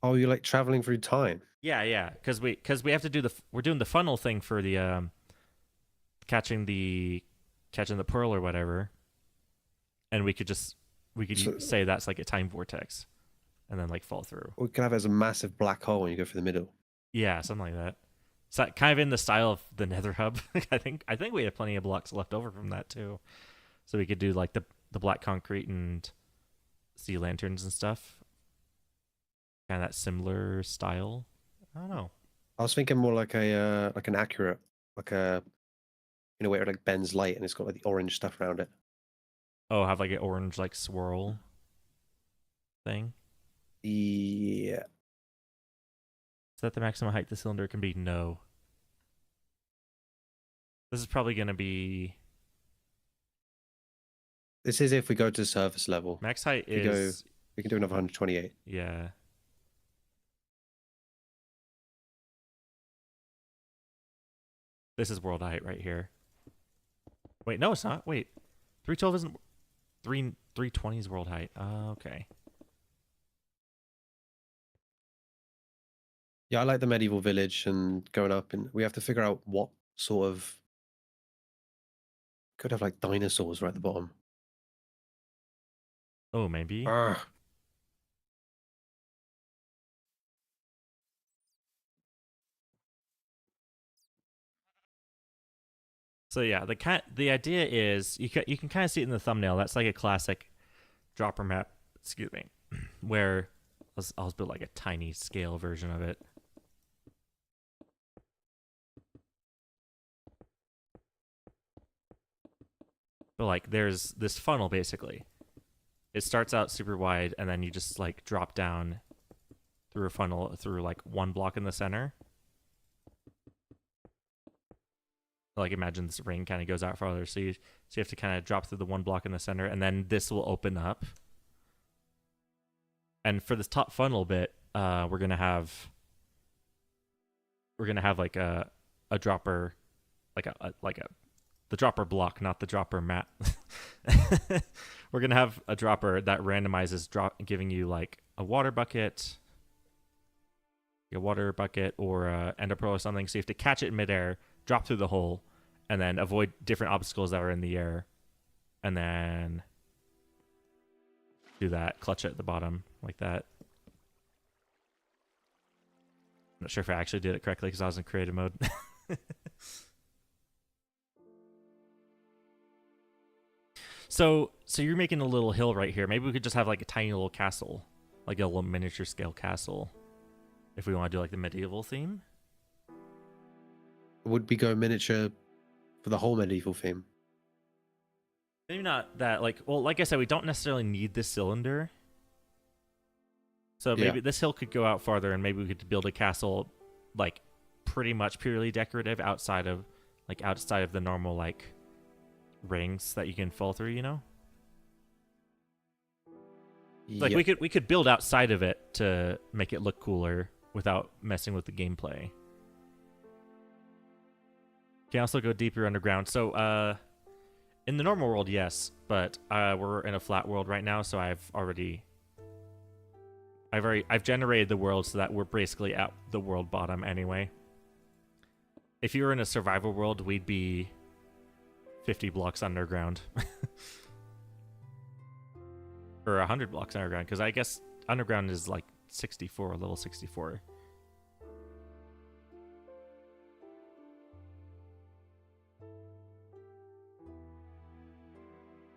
Oh, you're like traveling through time. Yeah, yeah, because we have to do we're doing the funnel thing for the catching the pearl or whatever, and we could So say that's like a time vortex, and then like fall through. we can have it as a massive black hole and you go through the middle. Yeah, something like that. So kind of in the style of the Nether Hub. I think we have plenty of blocks left over from that too, so we could do like the black concrete and sea lanterns and stuff. Kind of that similar style. I don't know. I was thinking more like a like an accurate, like a where it like bends light and it's got like the orange stuff around it. Oh, have like an orange like swirl thing. Yeah. Is that the maximum height the cylinder can be? No. This is probably going to be This is if we go to the surface level. max height If we go, is we can do another 128. yeah. This is world height right here. Wait, no, it's not. Wait, 312 isn't 320 is world height. Okay. Yeah, I like the medieval village and going up, and we have to figure out what sort of could have like dinosaurs right at the bottom. Oh, maybe. Arrgh. So yeah, the idea is you can kind of see it in the thumbnail. That's like a classic dropper map. Excuse me, where I'll build like a tiny scale version of it. But like there's this funnel basically. It starts out super wide and then you just like drop down through a funnel through like one block in the center. Like imagine this ring kind of goes out farther, so you have to kind of drop through the one block in the center, and then this will open up. And for this top funnel bit, we're gonna have like a dropper, like a the dropper block, not the dropper mat. We're gonna have a dropper that randomizes giving you like a water bucket, or a ender pearl or something. So you have to catch it in midair, drop through the hole, and then avoid different obstacles that are in the air, and then do that, clutch it at the bottom like that. I'm not sure if I actually did it correctly because I was in creative mode. So you're making a little hill right here. Maybe we could just have like a tiny little castle, like a little miniature scale castle, if we want to do like the medieval theme. Would we go miniature for the whole medieval theme? Maybe not that. Like I said, we don't necessarily need this cylinder. So maybe this hill could go out farther, and maybe we could build a castle, like pretty much purely decorative outside of the normal like rings that you can fall through. You know, like we could build outside of it to make it look cooler without messing with the gameplay. You can also go deeper underground. So in the normal world, yes, but we're in a flat world right now, so I've generated the world so that we're basically at the world bottom anyway. If you were in a survival world, we'd be 50 blocks underground. Or 100 blocks underground, because I guess underground is like 64, level 64.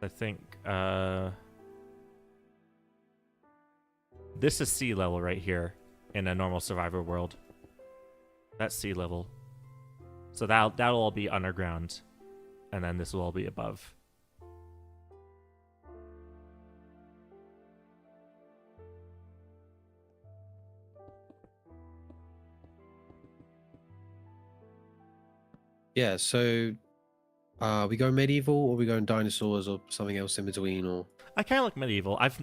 I think this is sea level right here in a normal survivor world. That's sea level. So that'll all be underground, and then this will all be above. Yeah, so we go medieval, or we going dinosaurs, or something else in between, or I kind of like medieval. I've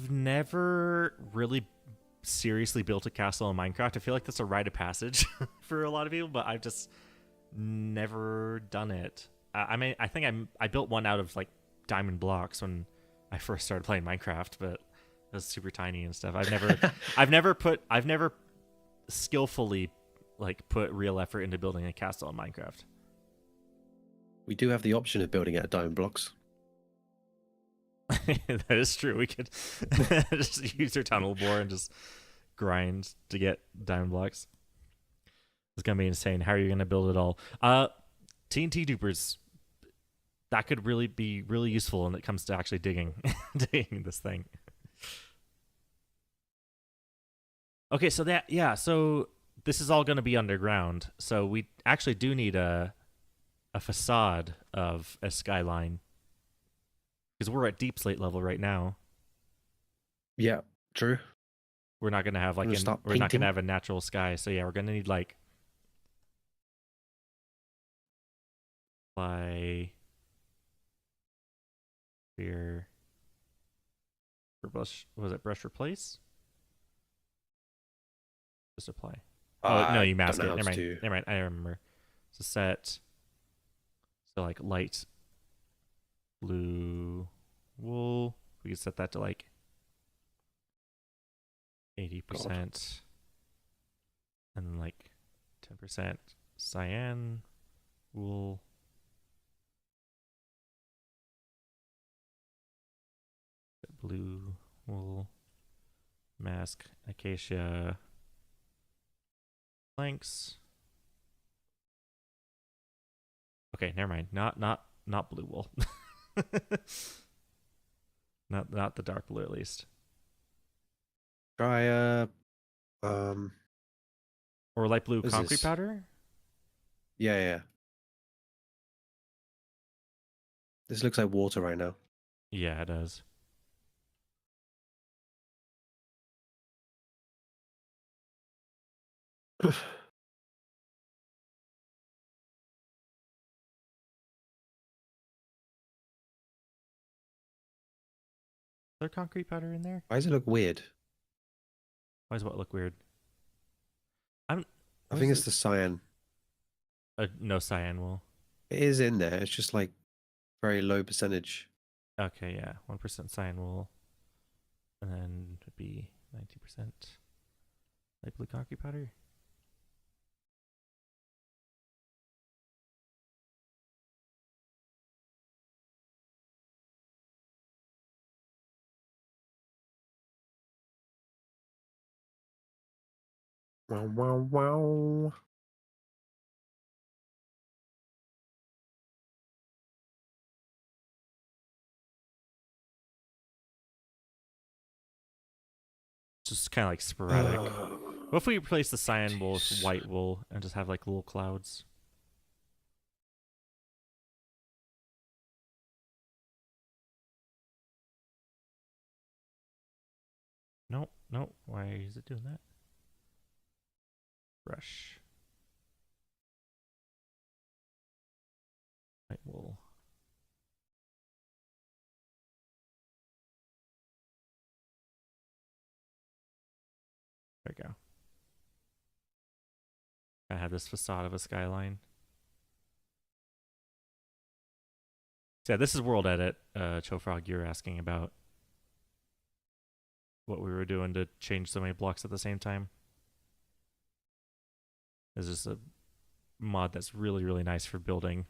never really seriously built a castle in Minecraft. I feel like that's a rite of passage for a lot of people, but I've just never done it. I mean, I think I built one out of like diamond blocks when I first started playing Minecraft, but it was super tiny and stuff. I've never skillfully like put real effort into building a castle in Minecraft. we do have the option of building out of diamond blocks. That is true. We could just use our tunnel bore and just grind to get diamond blocks. It's gonna be insane. How are you gonna build it all? TNT dupers. That could really be really useful when it comes to actually digging this thing. Okay, so so this is all gonna be underground. So we actually do need a facade of a skyline, because we're at deep slate level right now. Yeah, true. We're not gonna have we're not gonna have a natural sky. So yeah, we're gonna need like here for brush. Was it brush replace? Just apply. Oh no, you mask it. Never mind. I remember. So set. So like light blue wool. We could set that to like 80%, and then like 10% cyan wool. Blue wool, mask, acacia planks. Okay, never mind. Not blue wool. not the dark blue, at least. Try or light blue concrete powder. Yeah. This looks like water right now. Yeah, it does. Why Is there concrete powder in there? does it look weird? Why does what look weird? I'm. I What think is it's it? the cyan. No cyan wool. It is in there. It's just like very low percentage. Okay, yeah, 1% cyan wool, and then it'd be 90% light blue concrete powder. Wow, wow, wow. Just kind of like sporadic. What if we replace the cyan wool with white wool and just have like little clouds? No, no. Why is it doing that? Brush. White wool. There we go. I have this facade of a skyline. So yeah, this is World Edit. Chofrog, you're asking about what we were doing to change so many blocks at the same time. This is a mod that's really, really nice for building,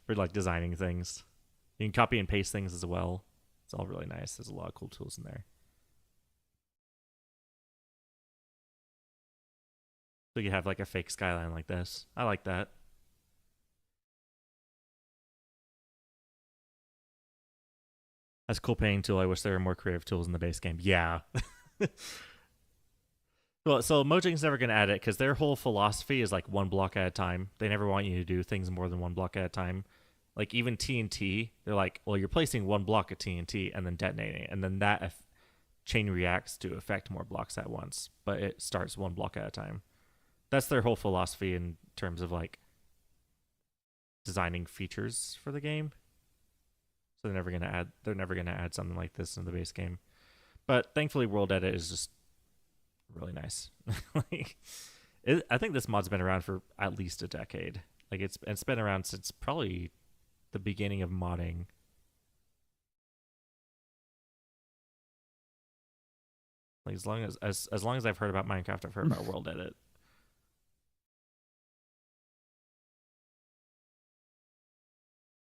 for like designing things. You can copy and paste things as well. It's all really nice. There's a lot of cool tools in there. So you have like a fake skyline like this. I like that. That's a cool painting tool. I wish there were more creative tools in the base game. Yeah. Well, so Mojang's never going to add it because their whole philosophy is like one block at a time. They never want you to do things more than one block at a time. Like even TNT, they're like, well, you're placing one block of TNT and then detonating it, and then that chain reacts to affect more blocks at once, but it starts one block at a time. That's their whole philosophy in terms of like designing features for the game. So they're never gonna add. They're never gonna add something like this in the base game. But thankfully, World Edit is just really nice. Like, I think this mod's been around for at least a decade. Like it's been around since probably the beginning of modding. Like as long as I've heard about Minecraft, I've heard about World Edit.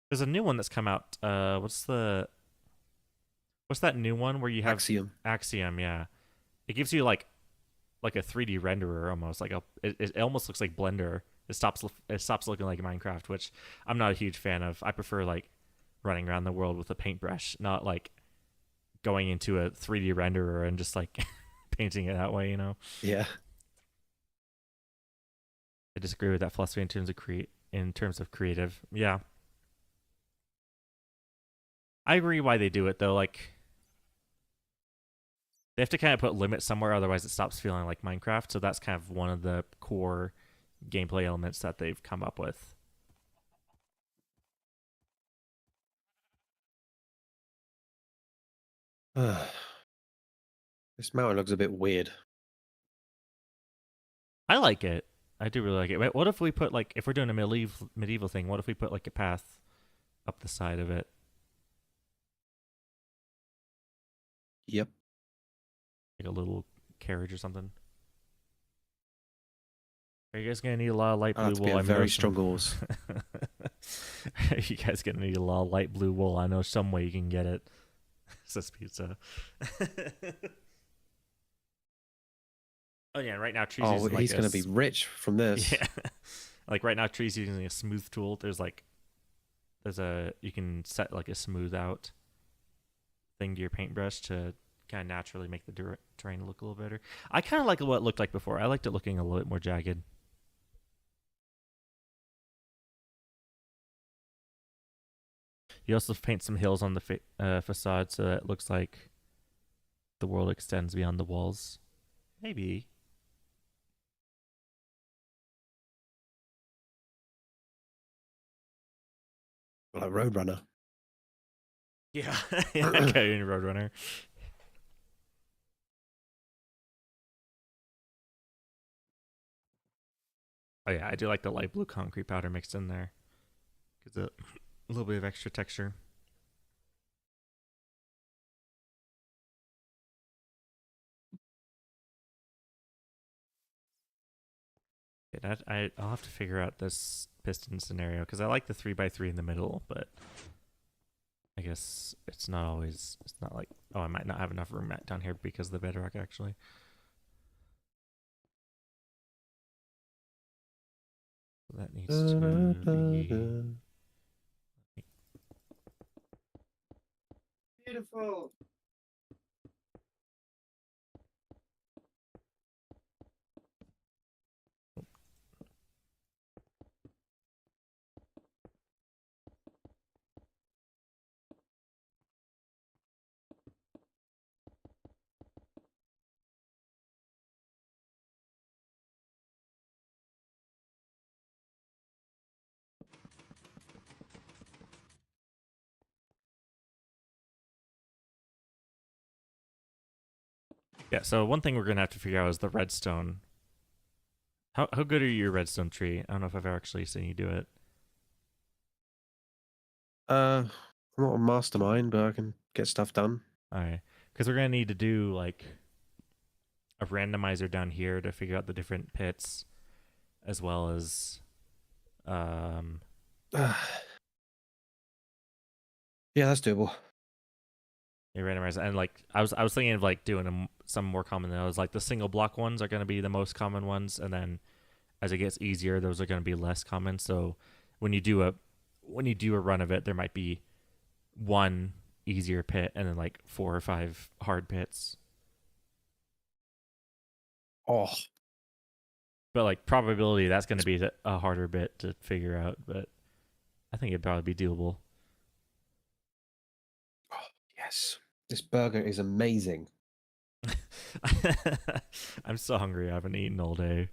There's a new one that's come out. What's that new one where you have Axiom. Axiom? Yeah, it gives you like a 3D renderer almost. Like it almost looks like Blender. It stops looking like Minecraft, which I'm not a huge fan of. I prefer like running around the world with a paintbrush, not like going into a 3D renderer and just like painting it that way. You know, Yeah. I disagree with that philosophy in terms of creative. Yeah, I agree why they do it though. Like they have to kind of put limits somewhere, otherwise it stops feeling like Minecraft. So that's kind of one of the core gameplay elements that they've come up with. This mountain looks a bit weird. I like it. I do really like it. Wait, what if we put like if we're doing a medieval thing? What if we put like a path up the side of it, Yep. like a little carriage or something? Are you guys gonna need a lot of light I'll blue have to be wool? a I'm very noticing. strong horse. Are you guys gonna need a lot of light blue wool? I know some way you can get it. Says pizza. Oh yeah, right now trees Oh, using like he's going to be rich from this. yeah, like right now trees using a smooth tool. You can set like a smooth out thing to your paintbrush to kind of naturally make the terrain look a little better. I kind of like what it looked like before. I liked it looking a little bit more jagged. You also paint some hills on the facade so that it looks like the world extends beyond the walls. Maybe. Like Roadrunner. Yeah, yeah, Coyote Roadrunner. Oh yeah, I do like the light blue concrete powder mixed in there. Gives it a little bit of extra texture. Yeah, I'll have to figure out this piston scenario because I like the 3x3 in the middle, but I guess it's not always. It's not like, oh, I might not have enough room down here because of the bedrock actually. So that needs to be. Beautiful. Yeah. So one thing we're gonna have to figure out is the redstone. How good are your redstone tree? I don't know if I've ever actually seen you do it. I'm not a mastermind, but I can get stuff done. All right, because we're gonna need to do like a randomizer down here to figure out the different pits, as well as um Yeah, that's doable. a randomizer. And like I was thinking of like doing some more common. I was like the single block ones are gonna be the most common ones, and then as it gets easier, those are gonna be less common. So when you do a run of it, there might be one easier pit and then like 4 or 5 hard pits. Oh, But like probability, that's going to be a harder bit to figure out. But I think it'd probably be doable. oh, yes. This burger is amazing. I'm so hungry. I haven't eaten all day.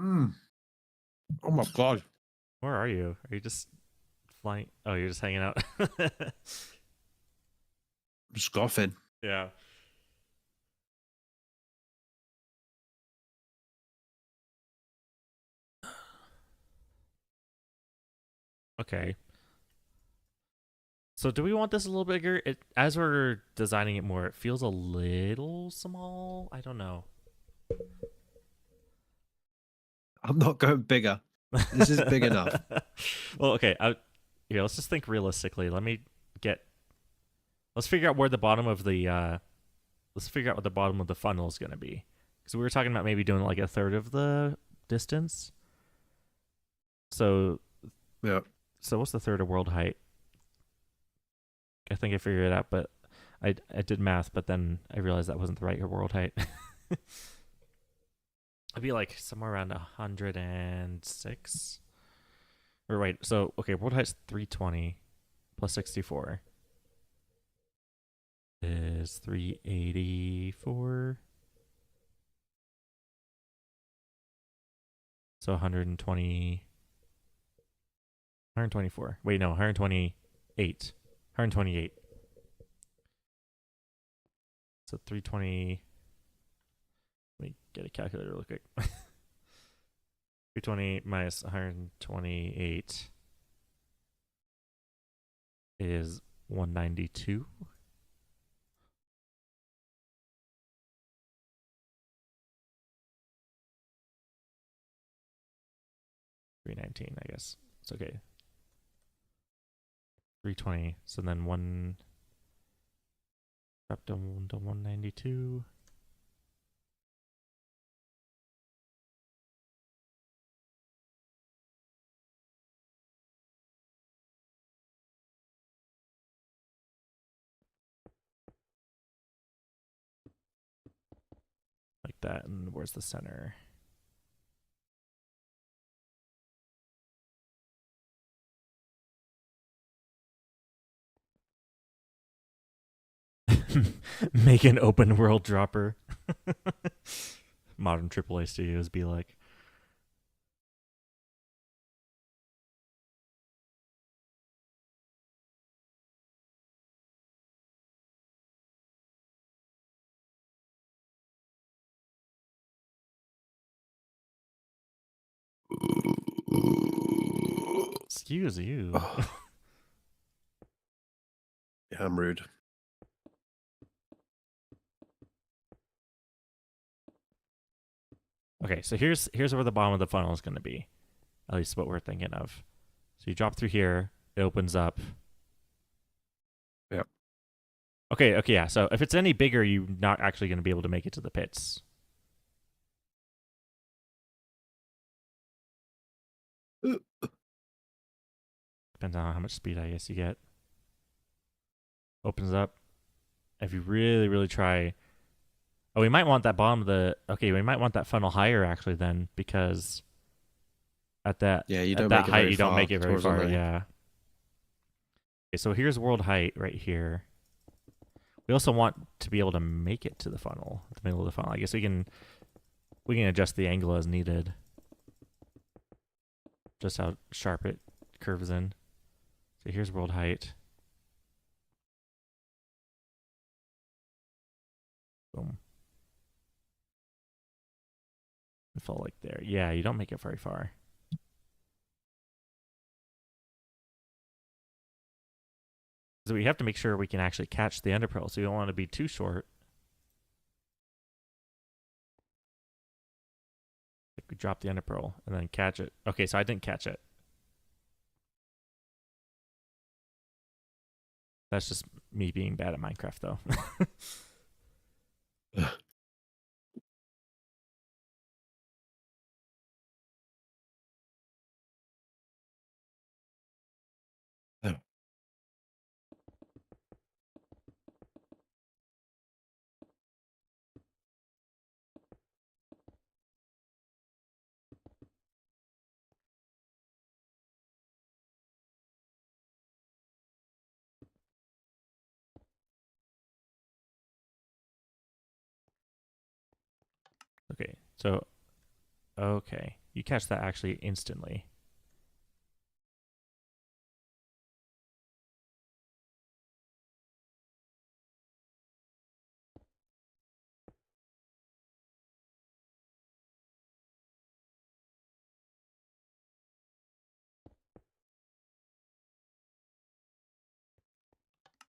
Mm. Oh my god. Where are you? Are you just flying? Oh, you're just hanging out. I'm scoffing. Yeah. Okay. So do we want this a little bigger? It as we're designing it more, it feels a little small. I don't know. I'm not going bigger. This is big enough. Well, okay. Here, let's just think realistically. Get. Let's figure out where the bottom of the. Let's figure out what the bottom of the funnel is going to be, because we were talking about maybe doing like a third of the distance. So, Yeah. so what's the third of world height? I think I figured it out, but I did math, but then I realized that wasn't the right world height. It'd be like somewhere around 106. Or wait, so okay, world height's 320 plus 64 is 384. So 120, 124. Wait, no, 128. 128. So 320. Let me get a calculator real quick. 320 minus 128 is 192. $319, I guess. It's okay. 320. So then one up to 192. that. And where's the center? Make an open world dropper. Modern AAA studios be like. Excuse you. Oh. Yeah, I'm rude. Okay, so here's where the bottom of the funnel is going to be. At least what we're thinking of. So you drop through here, it opens up. Yep. Okay, yeah. So if it's any bigger, you're not actually going to be able to make it to the pits. Depends on how much speed I guess you get. Opens up. If you really, really try. Oh, we might want that bottom of the. Okay, we might want that funnel higher actually then, because Yeah, you at don't that make it height very you don't far make it very towards the far. lane. Yeah. Okay, so here's world height right here. We also want to be able to make it to the funnel, the middle of the funnel. I guess we can adjust the angle as needed. Just how sharp it curves in. So here's world height. Boom. It felt like there. Yeah, you don't make it very far. So we have to make sure we can actually catch the underpearl. So we don't want to be too short. Like we drop the underpearl and then catch it. Okay, so I didn't catch it. That's just me being bad at Minecraft, though. Oh. Okay, so okay, you catch that actually instantly.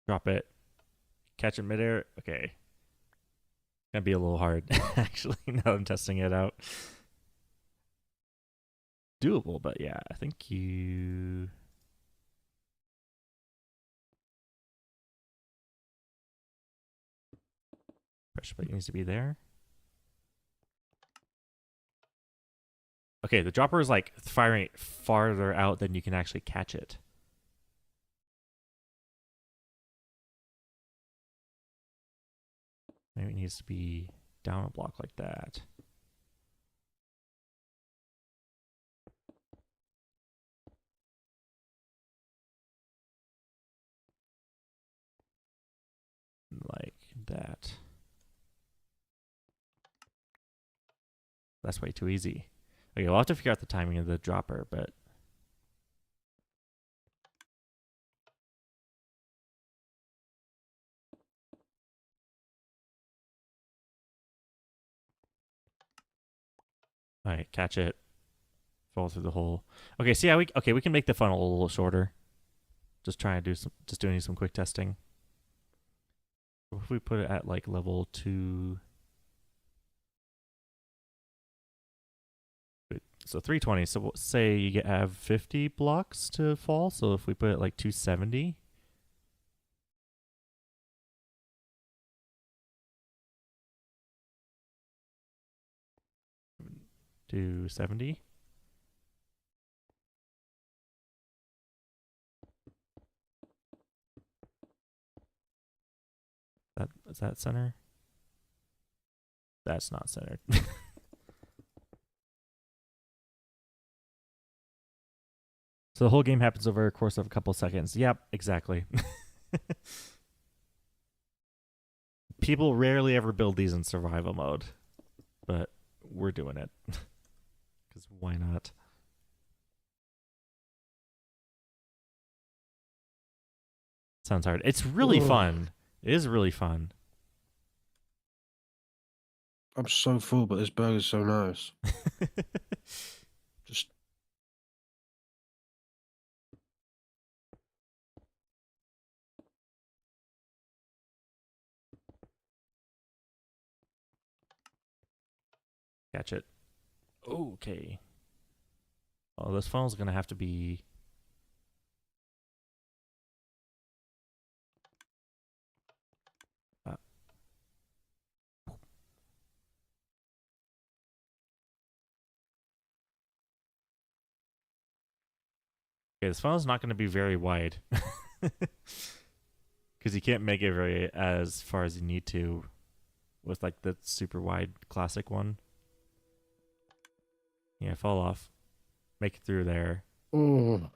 Drop it, catch it midair. Okay, gonna be a little hard actually. Now I'm testing it out. Doable, but yeah, I think you. Pressure plate needs to be there. Okay, the dropper is like firing it farther out than you can actually catch it. Maybe it needs to be down a block like that. Like that. That's way too easy. Okay, we'll have to figure out the timing of the dropper, but all right, catch it, fall through the hole. Okay, see how we can make the funnel a little shorter. Just trying to do just doing some quick testing. What if we put it at like level 2? So 320. So we'll say you have 50 blocks to fall. So if we put it like 270. 270. Is that center? That's not centered. So the whole game happens over a course of a couple seconds. Yep, exactly. People rarely ever build these in survival mode, but we're doing it. Because why not? Sounds hard. It's really fun. It is really fun. I'm so full, but this burger's so nice. Just catch it. Okay. Oh, this funnel's gonna have to be. Okay, this funnel's not gonna be very wide. Because you can't make it very as far as you need to with like the super wide classic one. Yeah, fall off. Make it through there. oh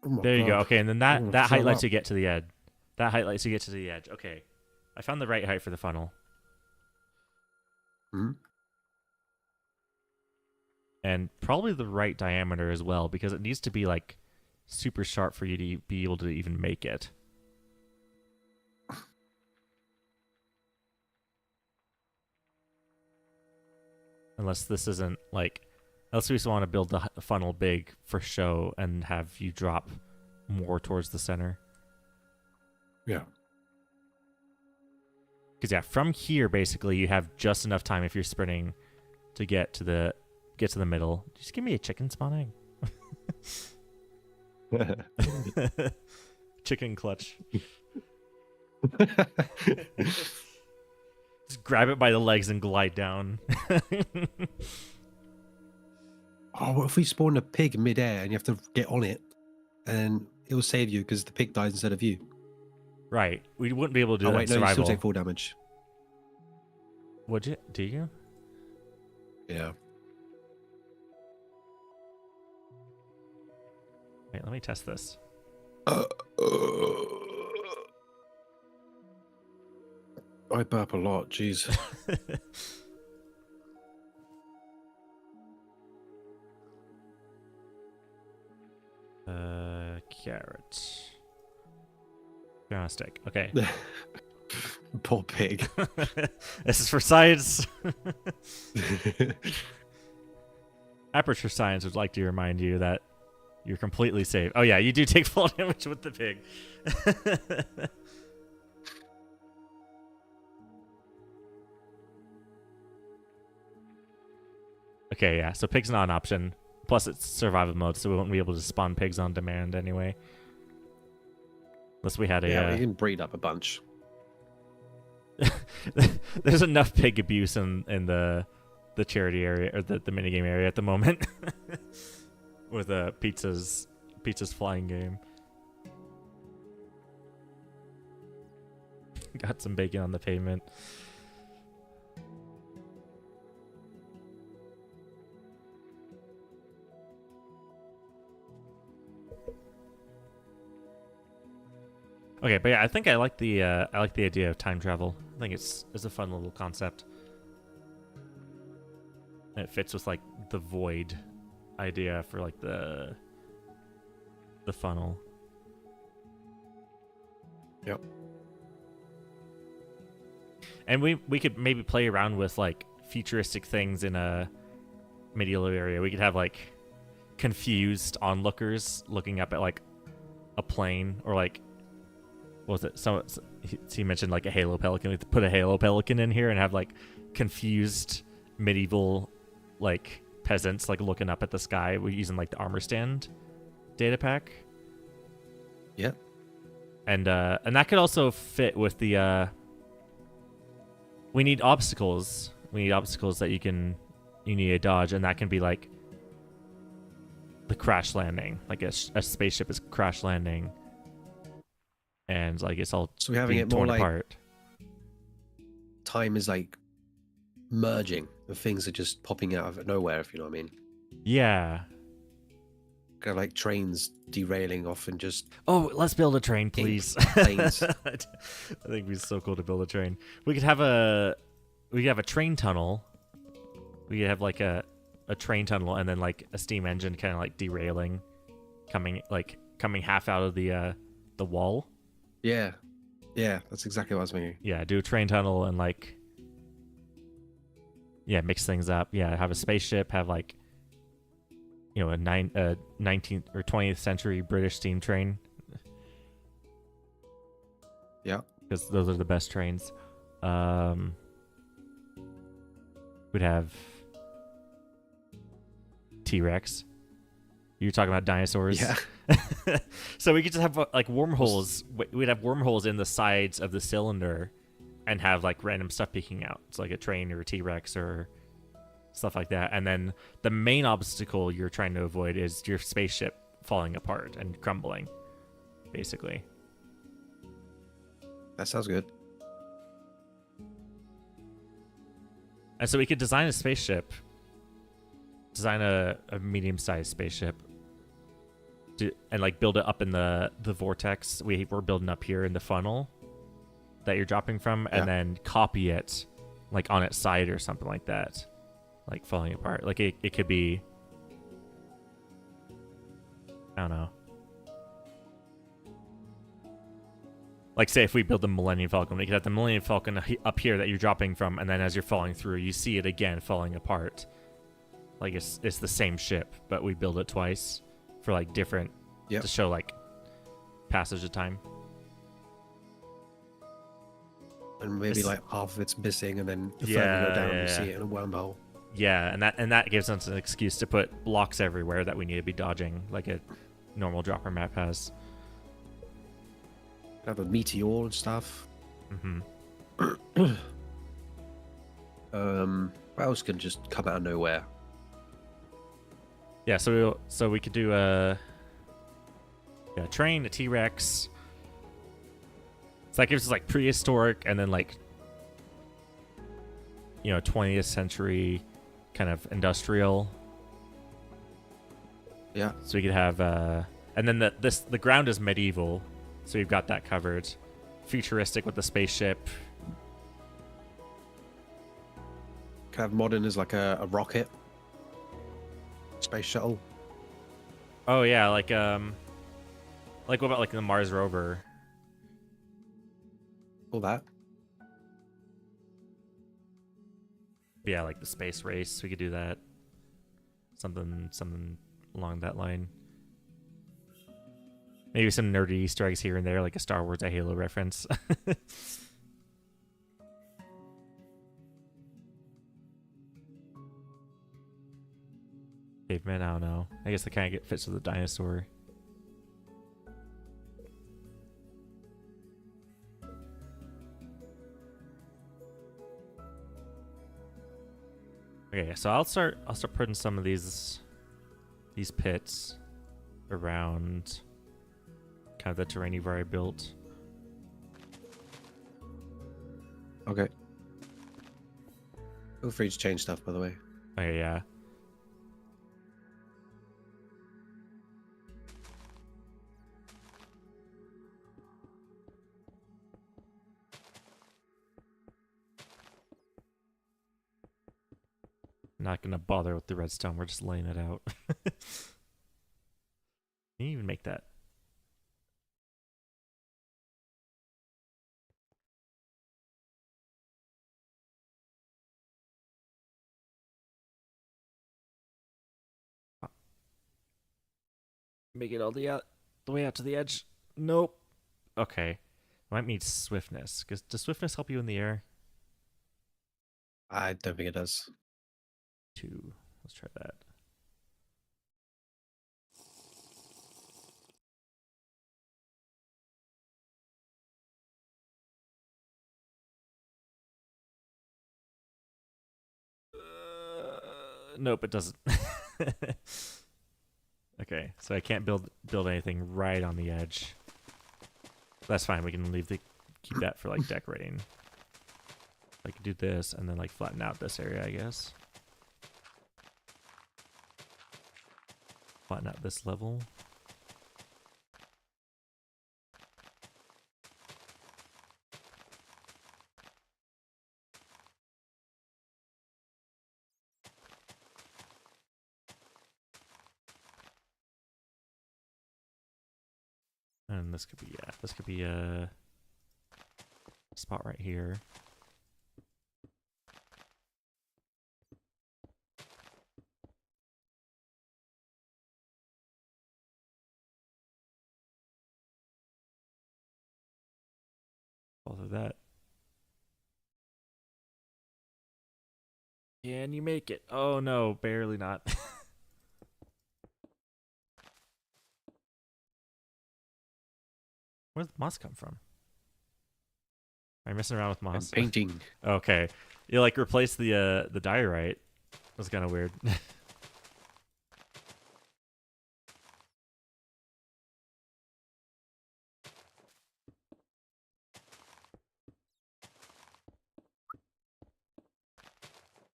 my There you go. God. Okay, and then that Oh, height throw lets up. you get to the edge. That height lets you get to the edge. Okay. I found the right height for the funnel. Hmm? And probably the right diameter as well, because it needs to be like super sharp for you to be able to even make it. Unless this isn't like, unless we just want to build the funnel big for show and have you drop more towards the center. Yeah. Because yeah, from here basically you have just enough time if you're sprinting to get to the middle. Just give me a chicken spawning. Chicken clutch. Just grab it by the legs and glide down. Oh, what if we spawn a pig mid-air and you have to get on it, and it will save you because the pig dies instead of you? Right. We wouldn't be able to do Oh that wait, in no, you survival. still take full damage. Would you? Do you? Yeah. Wait, let me test this. I burp a lot, jeez. Carrot. You're on a stick. Okay. Poor pig. This is for science. Aperture Science would like to remind you that you're completely safe. Oh yeah, you do take full damage with the pig. Okay, yeah, so pig's not an option. Plus it's survival mode, so we won't be able to spawn pigs on demand anyway. Unless we had a... Yeah, we can breed up a bunch. There's enough pig abuse in the charity area, or the minigame area at the moment. With Pizza's flying game. Got some bacon on the pavement. Okay, but yeah, I think I like the idea of time travel. I think it's a fun little concept. And it fits with like the void idea for like the funnel. Yep. And we could maybe play around with like futuristic things in a medieval area. We could have like confused onlookers looking up at like a plane, or like, what was it? So he mentioned like a halo pelican. We could put a halo pelican in here and have like confused medieval like peasants like looking up at the sky. We're using like the armor stand data pack. Yeah. And that could also fit with the we need obstacles. We need obstacles that you need to dodge, and that can be like the crash landing, like a spaceship is crash landing, and like it's all So we're having being it more torn like apart. time is like merging and things are just popping out of nowhere, if you know what I mean. Yeah. Kind of like trains derailing off and just Oh, let's build a train, please. planes. I think it'd be so cool to build a train. We could have a train tunnel. We could have like a train tunnel and then like a steam engine kind of like derailing, coming half out of the wall. Yeah, that's exactly what I was thinking. Yeah, do a train tunnel and like, yeah, mix things up. Yeah, have a spaceship, have like, you know, a 19th or 20th century British steam train. Yeah, because those are the best trains. We'd have T-Rex. You're talking about dinosaurs. yeah. So we could just have like wormholes. We'd have wormholes in the sides of the cylinder, and have like random stuff peeking out. It's like a train or a T-Rex or stuff like that. And then the main obstacle you're trying to avoid is your spaceship falling apart and crumbling, basically. That sounds good. And so we could design a spaceship, design a medium-sized spaceship, and like build it up in the vortex we're building up here in the funnel that you're dropping from, and then copy it like on its side or something like that, like falling apart. Like it could be, I don't know. Like, say if we build the Millennium Falcon, we could have the Millennium Falcon up here that you're dropping from, and then as you're falling through, you see it again falling apart. Like, it's the same ship, but we build it twice for, like, different... Yep. To show, like, passage of time. And maybe, like, half of it's missing, and then the further you go down, you see it in a wormhole. Yeah, and that gives us an excuse to put blocks everywhere that we need to be dodging, like a normal dropper map has. Have a meteor and stuff. Mm-hmm. What else can just come out of nowhere? Yeah, so we could do a train, a T-Rex. So that gives us like prehistoric and then like, you know, 20th century kind of industrial. Yeah. So we could have and then the ground is medieval. So you've got that covered. Futuristic with the spaceship. Can have modern as like a rocket. Space shuttle. Oh yeah, like what about like the Mars rover? All that. Yeah, like the space race. We could do that. Something along that line. Maybe some nerdy Easter eggs here and there, like a Star Wars, a Halo reference. Caveman, I don't know. I guess they kind of get fits with the dinosaur. Okay, so I'll start putting some of these pits around kind of the terrain you've already built. Okay. Feel free to change stuff, by the way. Okay, yeah. Not gonna bother with the redstone. We're just laying it out. Can you even make that? Make it all the way out to the edge. Nope. Okay. Might need swiftness. Does swiftness help you in the air? I don't think it does. 2. Let's try that. Nope, it doesn't. Okay, so I can't build anything right on the edge. That's fine. We can keep that for like decorating. I could do this and then like flatten out this area, I guess. Flatten out this level. And this could be, yeah, this could be a spot right here. Follow that. Can you make it? Oh no, barely not. Where did the moss come from? Am I messing around with I'm moss? painting. Okay. You like replace the diorite. That's kind of weird.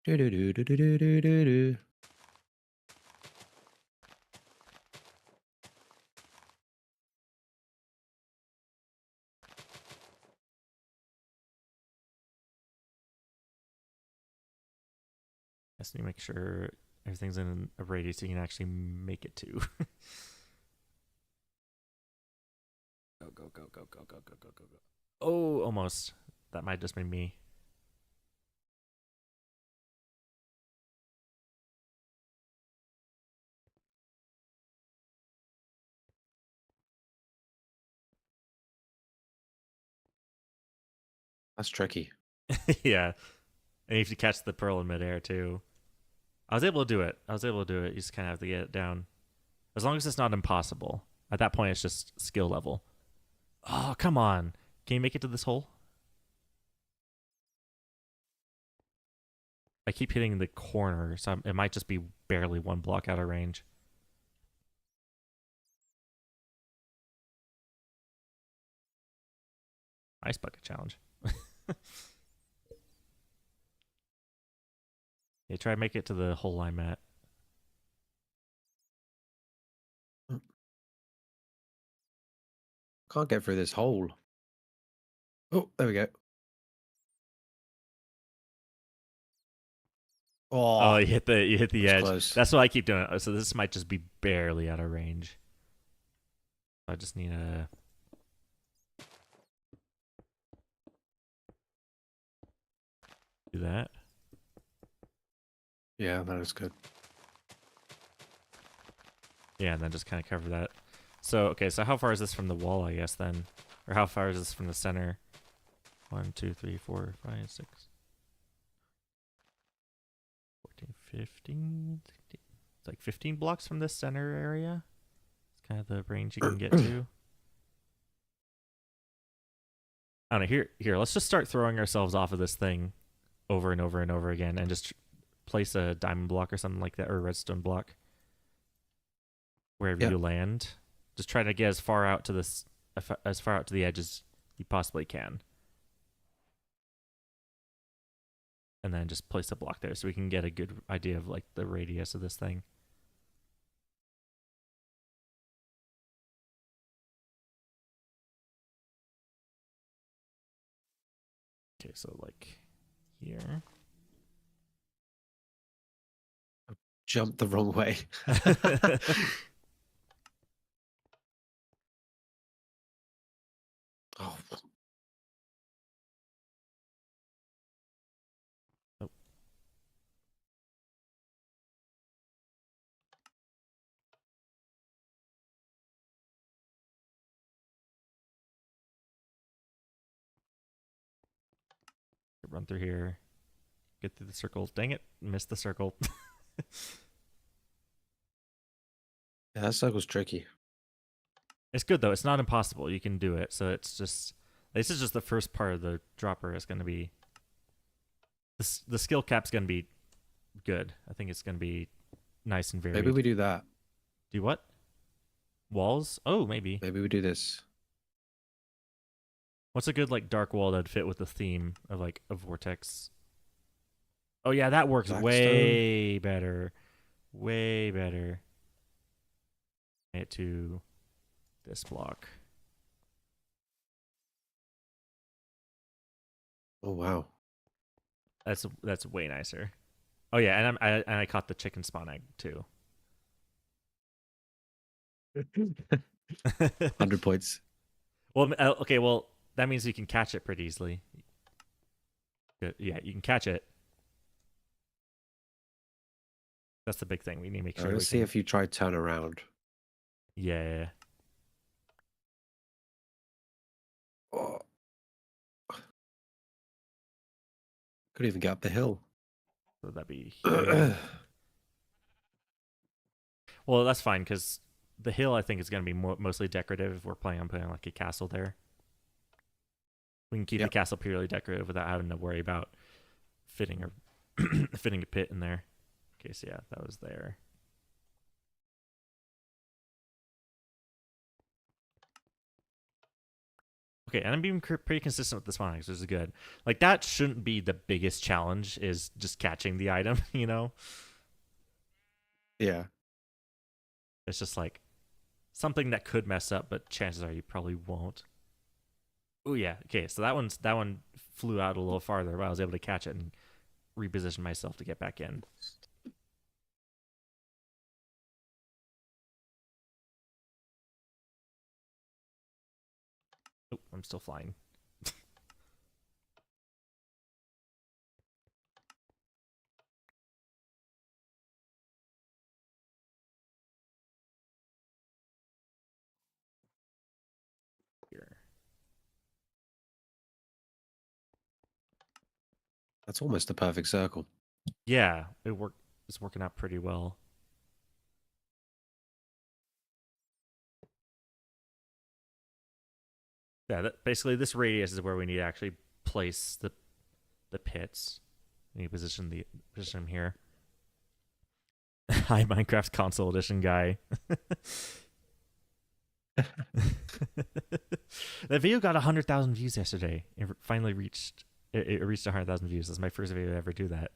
Do do do do do do do do do. Just need to make sure everything's in a radius you can actually make it to. Go, go, go, go, go, go, go, go, go, go. Oh, almost. That might just be me. That's tricky. Yeah. And you have to catch the pearl in midair, too. I was able to do it. You just kind of have to get it down. As long as it's not impossible. At that point, it's just skill level. Oh, come on. Can you make it to this hole? I keep hitting the corner, so it might just be barely one block out of range. Ice bucket challenge. Yeah, try to make it to the hole I'm at. Can't get through this hole. Oh, there we go. Oh, Oh, you hit the that's edge. close. That's what I keep doing. So this might just be barely out of range. I just need to do that. Yeah, that is good. Yeah, and then just kind of cover that. So, okay, so how far is this from the wall, I guess, then? Or how far is this from the center? 1, 2, 3, 4, 5, 6, 14, 15, 16. It's like 15 blocks from this center area. It's kind of the range you can get to. I don't know. Here, let's just start throwing ourselves off of this thing over and over and over again and just place a diamond block or something like that, or a redstone block wherever Yeah. you land. Just try to get as far out to the edge as you possibly can. And then just place a block there so we can get a good idea of like the radius of this thing. Okay, so like here. Jumped the wrong way. Oh, Oh. Run through here. Get through the circle. Dang it, missed the circle. yeah, that circle's tricky. It's good though. It's not impossible. You can do it. So it's just this is just the first part of the dropper. Is going to be the skill cap's going to be good. I think it's going to be nice and varied. Maybe we do that. Do what? Walls? Oh, maybe. Maybe we do this. What's a good like dark wall that'd fit with the theme of like a vortex? Oh yeah, that works Blackstone. way better. Way better. It to this block. Oh wow. That's way nicer. Oh yeah, and I caught the chicken spawn egg too. 100 points. Well, okay, well that means you can catch it pretty easily. Yeah, you can catch it. That's the big thing. We need to make All right, sure we let's see can. if you try turn around. Yeah. Oh, could even get up the hill. So that'd be here. Well, that's fine because the hill I think is going to be mostly decorative. If we're planning on putting like a castle there, we can keep the Yep. castle purely decorative without having to worry about fitting or fitting a pit in there. Okay, so yeah, that was there. Okay, and I'm being pretty consistent with the spawn eggs, which is good. Like that shouldn't be the biggest challenge. Is just catching the item. You know, Yeah. it's just like something that could mess up, but chances are you probably won't. Oh yeah. Okay, so that one flew out a little farther, but I was able to catch it and reposition myself to get back in. Oh, I'm still flying. Here. That's almost a perfect circle. Yeah, it's working out pretty well. Yeah, basically this radius is where we need to actually place the pits. We need to position them here. Hi, Minecraft console edition guy. That video got 100,000 views yesterday. It finally reached. It reached 100,000 views. That's my first video to ever do that.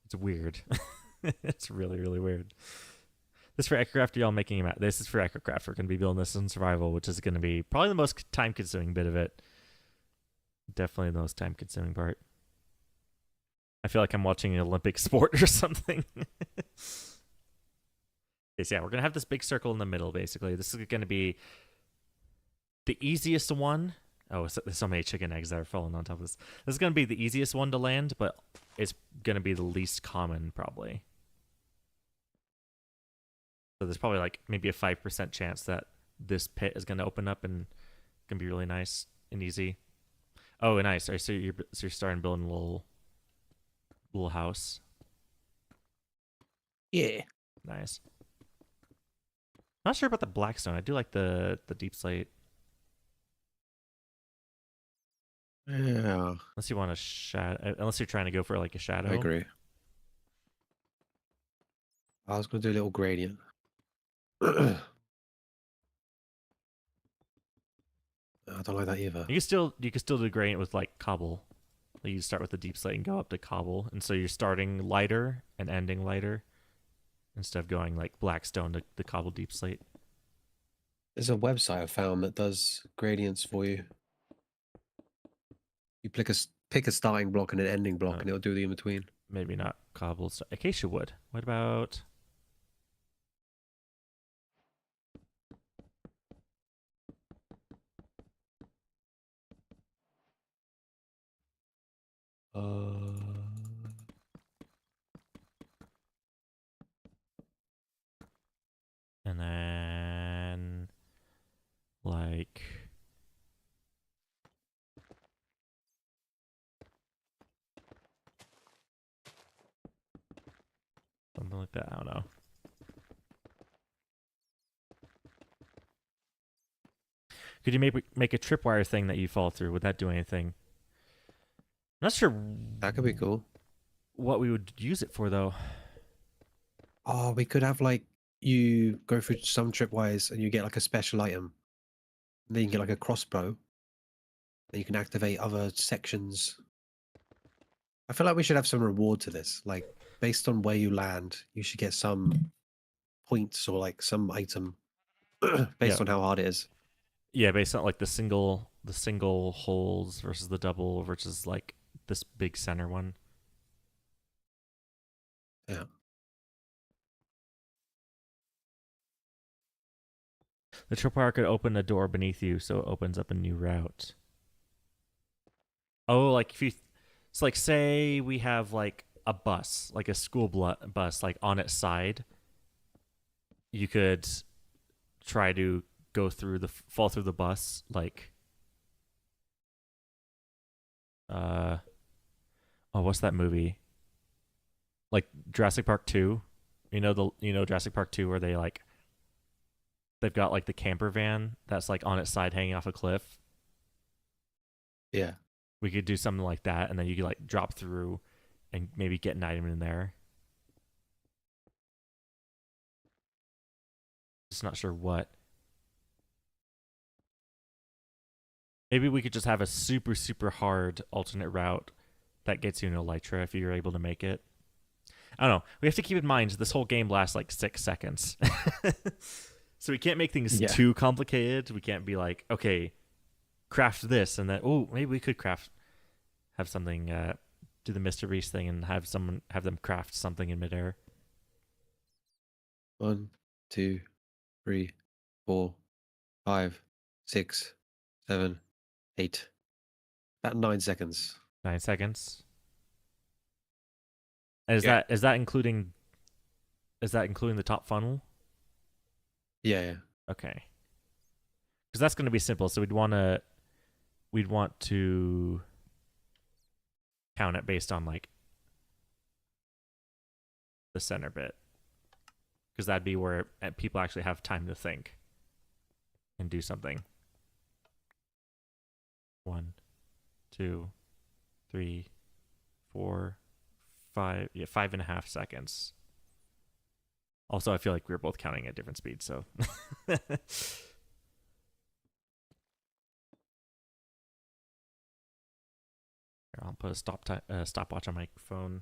It's weird. It's really really weird. This for Ecocraft, y'all making a map. This is for Ecocraft. We're going to be building this in survival, which is going to be probably the most time consuming bit of it. Definitely the most time consuming part. I feel like I'm watching an Olympic sport or something. Okay, so yeah, we're going to have this big circle in the middle, basically. This is going to be the easiest one. Oh, there's so many chicken eggs that are falling on top of this. This is going to be the easiest one to land, but it's going to be the least common, probably. So there's probably like maybe a 5% chance that this pit is going to open up and going to be really nice and easy. Oh, nice. So you're starting building a little house. Yeah. Nice. Not sure about the blackstone. I do like the deep slate. Yeah. Unless you want a shadow. Unless you're trying to go for like a shadow. I agree. I was going to do a little gradient. I don't like that either. You can still do gradient with like cobble. Like you start with the deep slate and go up to cobble, and so you're starting lighter and ending lighter instead of going like blackstone to the cobble deep slate. There's a website I found that does gradients for you. You pick a starting block and an ending block, and it'll do the in between. Maybe not cobble. Acacia wood. What about? And then like something like that. I don't know. Could you make a tripwire thing that you fall through? Would that do anything? I'm not sure That could be cool. what we would use it for though. Oh, we could have like you go through some tripwires and you get like a special item. And then you can get like a crossbow. and you can activate other sections. I feel like we should have some reward to this. Like based on where you land, you should get some points or like some item Yeah, based on how hard it is. yeah, based on like the single holes versus the double versus like this big center one. Yeah. The tripwire could open a door beneath you, so it opens up a new route. Oh, like if you, it's like say we have like a bus, like a school bus, like on its side, you could try to go through the fall through the bus, like uh oh, what's that movie? Like Jurassic Park 2. Jurassic Park 2 where they've got like the camper van that's like on its side hanging off a cliff. Yeah. We could do something like that, and then you could like drop through and maybe get an item in there. Just not sure what. Maybe we could just have a super, super hard alternate route that gets you an elytra if you're able to make it. I don't know. We have to keep in mind this whole game lasts like 6 seconds. So we can't make things Yeah. too complicated. We can't be like, okay, craft this and then, oh, maybe we could have something, do the Mr. Beast thing and have them craft something in midair. 1, 2, 3, 4, 5, 6, 7, 8. About 9 seconds. 9 seconds. And is Yeah. that including the top funnel? Yeah, yeah. Okay. Because that's going to be simple. So we'd want to count it based on like the center bit, because that'd be where people actually have time to think and do something. 1, 2, 3, 4, 5. Yeah, 5.5 seconds. Also, I feel like we were both counting at different speeds, so. I'll put a stopwatch on my phone.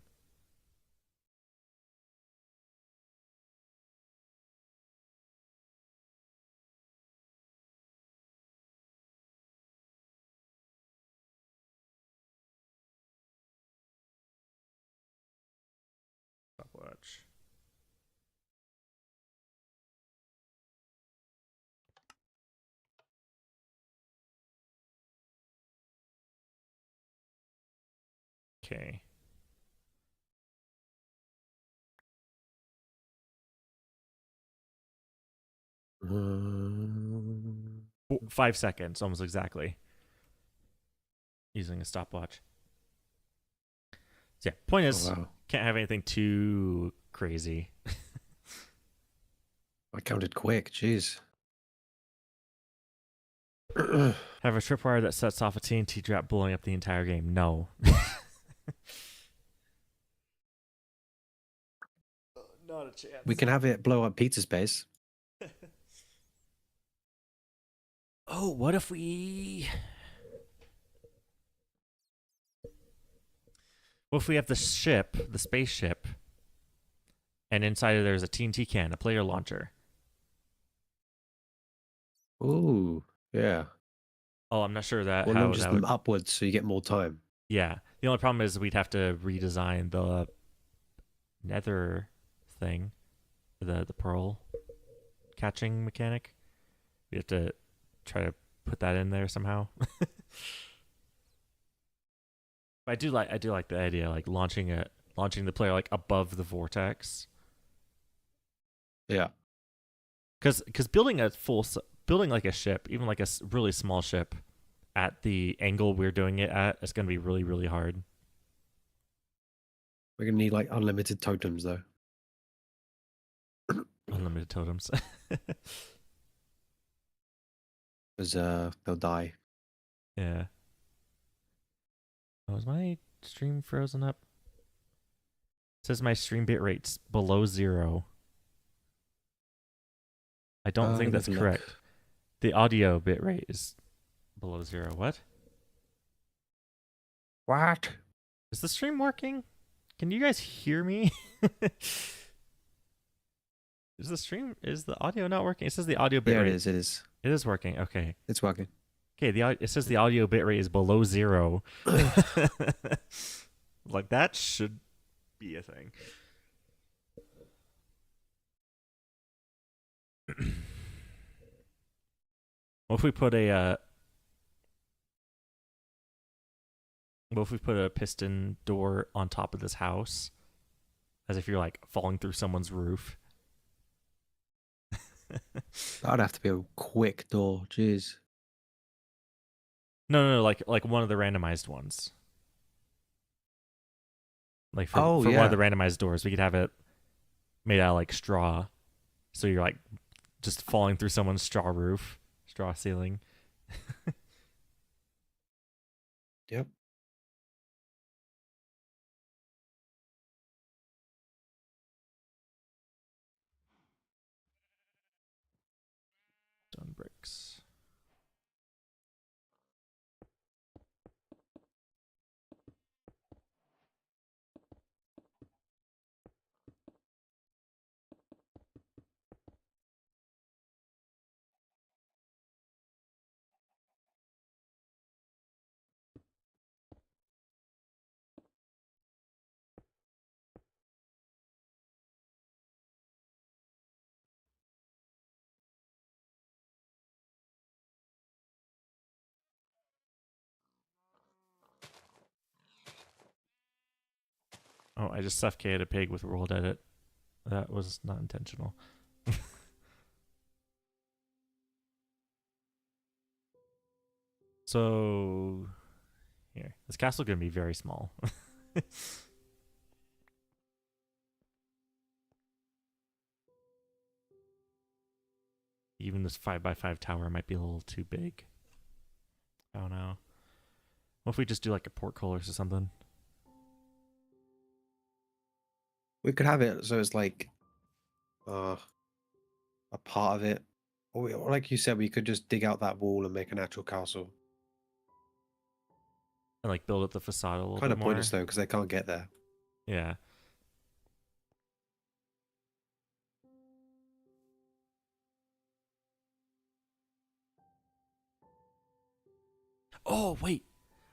Stopwatch. Okay. 5 seconds, almost exactly. Using a stopwatch. So yeah, point is, wow. can't have anything too crazy. I counted quick. Jeez. Have a tripwire that sets off a TNT trap, blowing up the entire game. No. Not a chance. We can have it blow up pizza space. Oh, what if we have the spaceship, and inside of there's a TNT can, a player launcher. Ooh, yeah. Oh, I'm not sure Or how launches that them would. upwards so you get more time. Yeah, the only problem is we'd have to redesign the nether thing, the pearl catching mechanic. We have to try to put that in there somehow. But I do like the idea, like launching the player like above the vortex. Yeah. Because building like a ship, even like a really small ship, at the angle we're doing it at, it's going to be really, really hard. We're going to need like unlimited totems though. Unlimited totems. Because they'll die. Yeah. Oh, is my stream frozen up? It says my stream bit rate's below 0. I don't think that's correct. The audio bit rate is below 0. What? What? Is the stream working? Can you guys hear me? Is the audio not working? It says the audio Yeah, it bitrate. is. It is. It is working. Okay. It's working. Okay, it says the audio bitrate is below 0. Like that should be a thing. What if we put a piston door on top of this house, as if you're like falling through someone's roof? That'd have to be a quick door. Jeez. No, like one of the randomized ones. Like for Oh one of yeah. the randomized doors, we could have it made out of like straw, so you're like just falling through someone's straw ceiling. Yep. Stone bricks. Oh, I just suffocated a pig with world edit. That was not intentional. So here, this castle gonna be very small. Even this 5x5 tower might be a little too big. I don't know. What if we just do like a portcullis or something? We could have it so it's like uh a part of it. Or like you said, we could just dig out that wall and make an actual castle. And like build up the facade a little Kind bit of pointless more. though, because they can't get there. Yeah. Oh wait,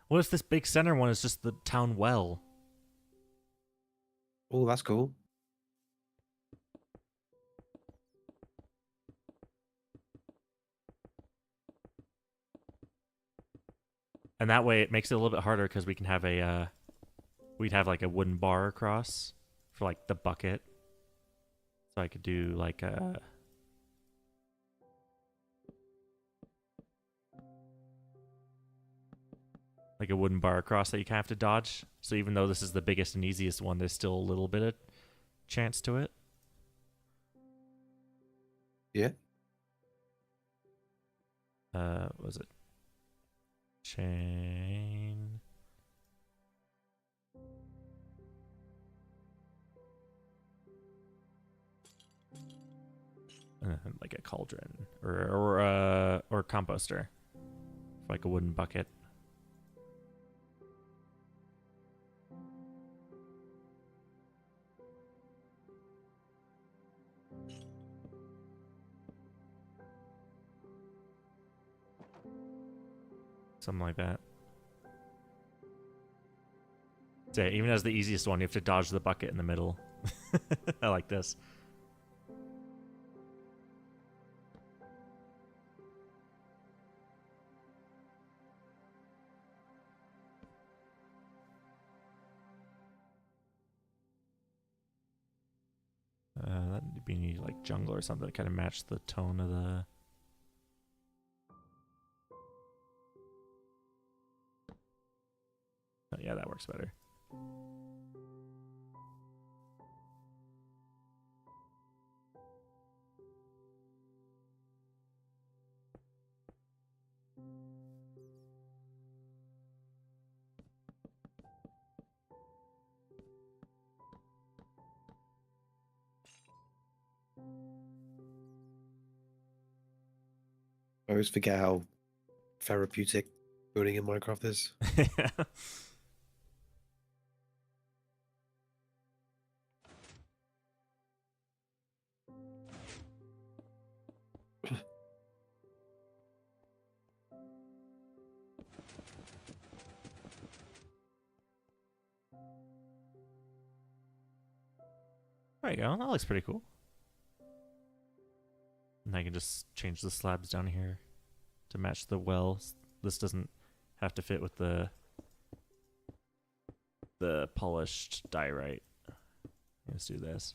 what if this big center one is just the town well? Oh, that's cool. And that way it makes it a little bit harder because we can have we'd have like a wooden bar across for like the bucket. So I could do like a wooden bar across that you have to dodge. So even though this is the biggest and easiest one, there's still a little bit of chance to it. Yeah. What was it? Chain. Like a cauldron or composter, like a wooden bucket. Something like that. So yeah, even as the easiest one, you have to dodge the bucket in the middle. I like this. That'd be like jungle or something to kind of match the tone of the. Oh, yeah, that works better. I always forget how therapeutic building in Minecraft is. Yeah. There you go. That looks pretty cool. And I can just change the slabs down here to match the well. This doesn't have to fit with the polished diorite. Let's do this.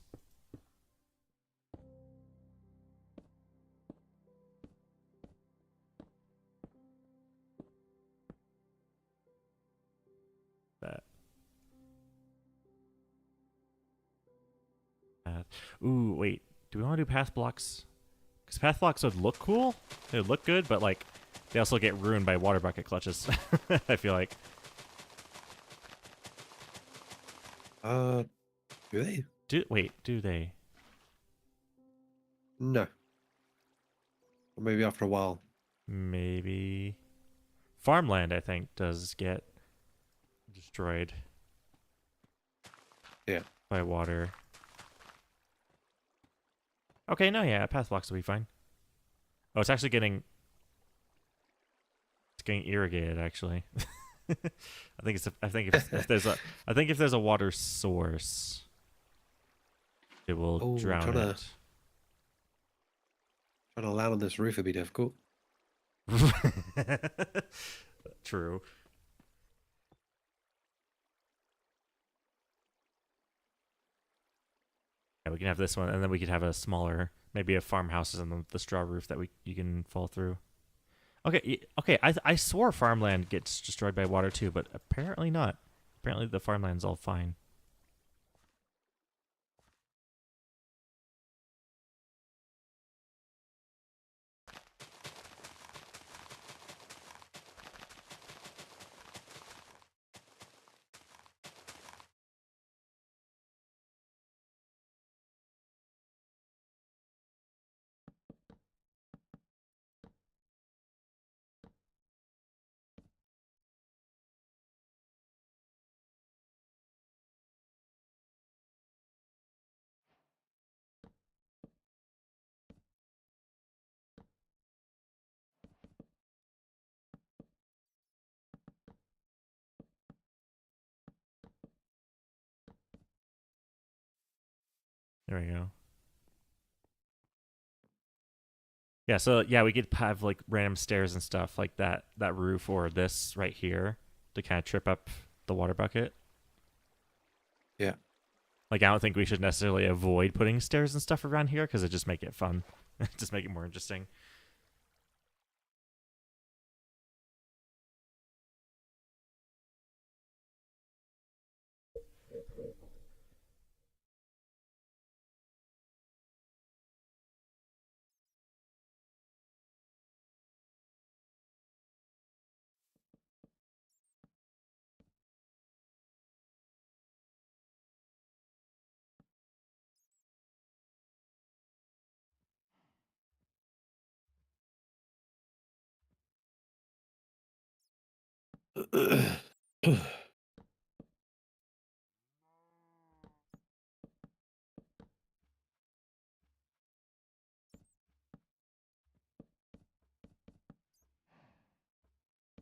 That. Path. Ooh, wait. Do we want to do path blocks? Because path blocks would look cool. They would look good, but like they also get ruined by water bucket clutches. I feel like. Do they? Do they? No. Or maybe after a while. Maybe. Farmland, I think, does get destroyed. Yeah. By water. Okay, no, yeah, path blocks will be fine. Oh, it's actually getting... It's getting irrigated, actually. I think if there's a water source, it will drown it. Trying to land on this roof would be difficult. True. Yeah, we can have this one, and then we could have a smaller, maybe a farmhouse and the straw roof that you can fall through. Okay, okay. I swore farmland gets destroyed by water too, but apparently not. Apparently the farmland's all fine. There we go. Yeah, so yeah, we could have like random stairs and stuff like that roof or this right here to kind of trip up the water bucket. Yeah. Like I don't think we should necessarily avoid putting stairs and stuff around here because it just make it fun. Just make it more interesting.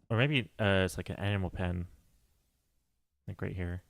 Or maybe it's like an animal pen, like right here.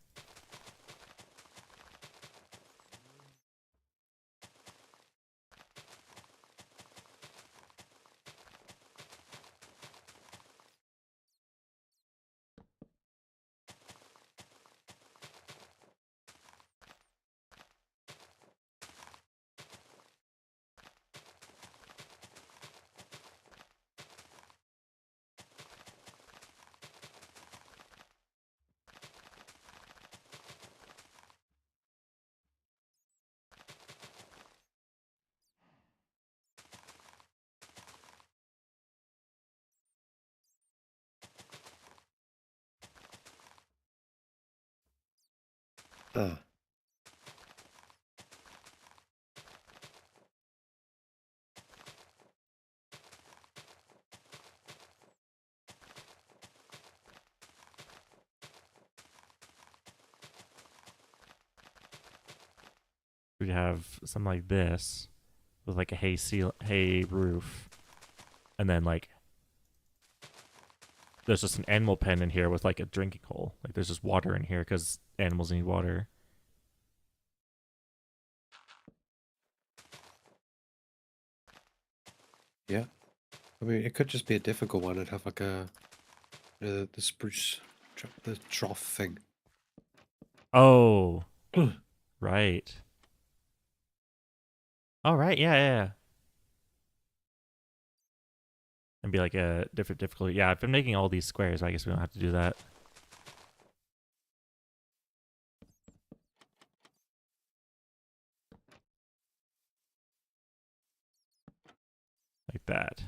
Ah. We'd have something like this with like a hay roof, and then like there's just an animal pen in here with like a drinking hole. Like there's just water in here because animals need water. Yeah. I mean, it could just be a difficult one. It'd have like the spruce, the trough thing. Oh, right. All right. Yeah, yeah, yeah. And be like a different difficulty. Yeah, I've been making all these squares. I guess we don't have to do that. Like that.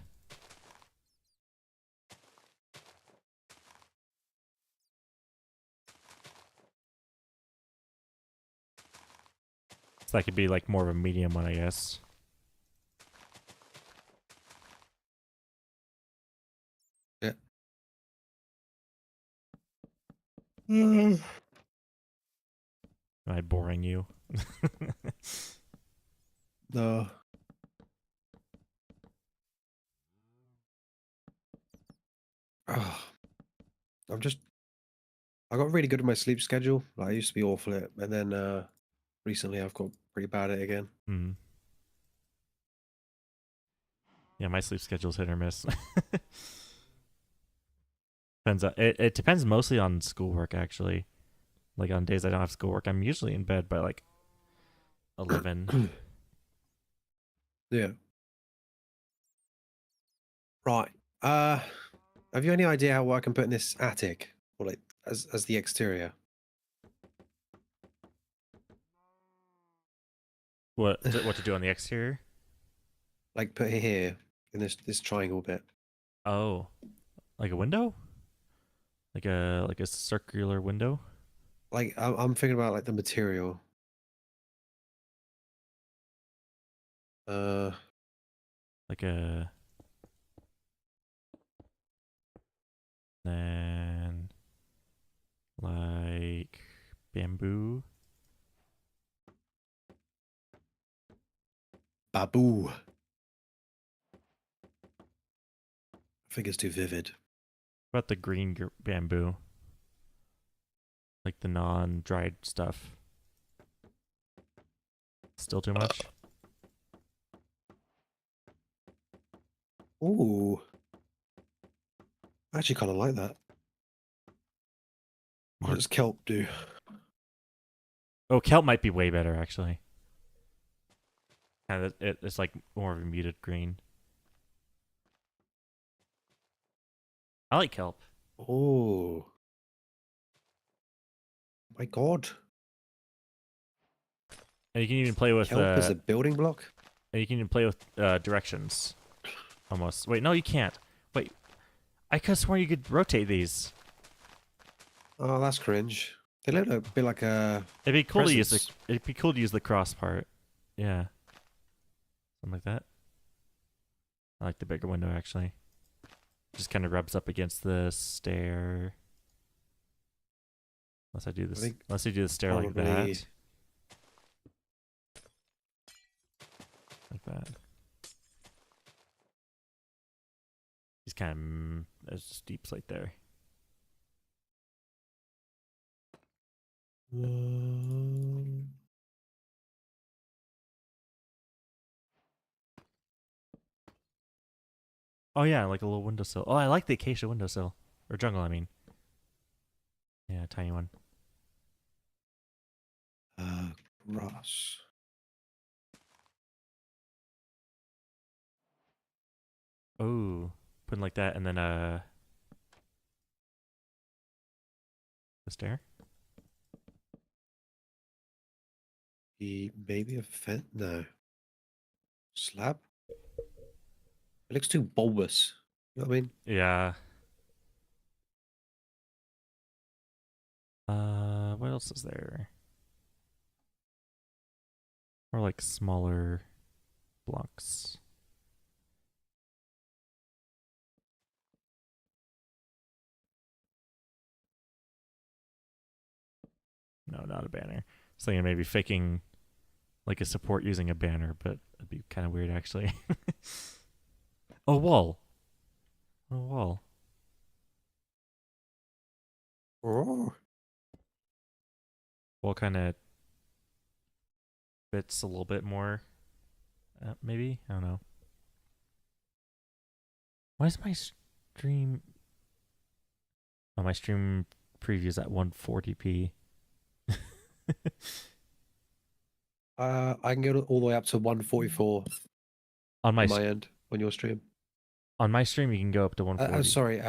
So that could be like more of a medium one, I guess. Yeah. Mm. Am I boring you? No. Oh, I'm just. I got really good at my sleep schedule. Like, I used to be awful at it, and then recently I've got pretty bad at it again. Hmm. Yeah, my sleep schedule's hit or miss. Depends. It depends mostly on schoolwork, actually. Like on days I don't have schoolwork, I'm usually in bed by like 11. Yeah. Right. Uh, have you any idea how I can put in this attic, or like as the exterior? What to do on the exterior? Like put it here in this triangle bit. Oh, like a window? Like a circular window? Like I'm thinking about like the material. Uh, Like a then like bamboo. Babu. I think it's too vivid. What about the green bamboo? Like the non-dried stuff. Still too Uh, much? Ooh, I actually kind of like that. What More. does kelp do? Oh, kelp might be way better actually. And it's like more of a muted green. I like kelp. Oh my God. And you can even play with Kelp is a building block? directions. Almost. Wait, no, you can't. Wait, I could have sworn you could rotate these. Oh, that's cringe. They look a bit like a It'd be cool to use the. presents. It'd be cool to use the cross part. Yeah, something like that. I like the bigger window actually. Just kind of rubs up against the stair. Unless I do I this. think Unless you do the stair like probably. that. Like that. He's kind of. There's just deep slate there. Oh yeah, like a little windowsill. Oh, I like the acacia windowsill or jungle. I mean, yeah, tiny one. Uh, Grass. Oh, putting like that, and then the stair. Maybe a fence? No. Slab? It looks too bulbous. You know what I mean? Yeah. What else is there? Or like smaller blocks. No, not a banner. So thinking maybe faking like a support using a banner, but it'd be kind of weird actually. Oh, wall. Oh, wall. Oh. What kind of fits a little bit more? Maybe? I don't know. Why is my stream... Oh, my stream preview's at 140p. I can go all the way up to 144 on on my end on your stream. On my stream, you can go up to 140. Sorry.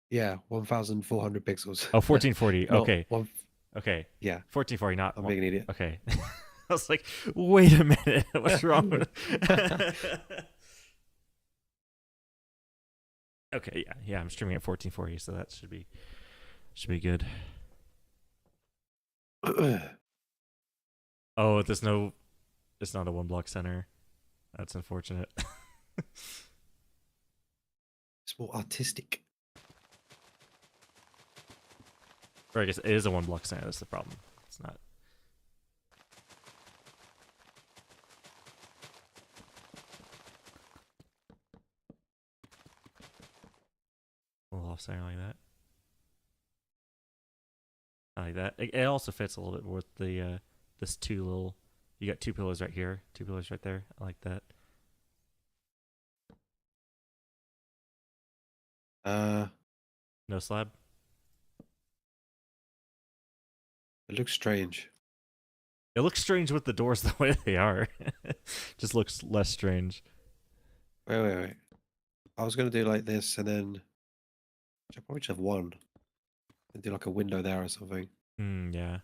Yeah, 1,400 pixels. Oh, 1440. Okay. Okay. Yeah. 1440, not... I'm being an idiot. Okay. I was like, wait a minute. What's wrong with Okay, yeah. I'm streaming at 1440, so that should be good. Oh, it's not a one block center. That's unfortunate. It's more artistic. Or I guess it is a one block center. That's the problem. It's not. A little off center like that. I like that. It also fits a little bit more with the this two little. You got two pillars right here, two pillars right there. I like that. No slab. It looks strange. It looks strange with the doors the way they are. Just looks less strange. Wait. I was gonna do like this, and then I probably just have one, and do like a window there or something. Yeah.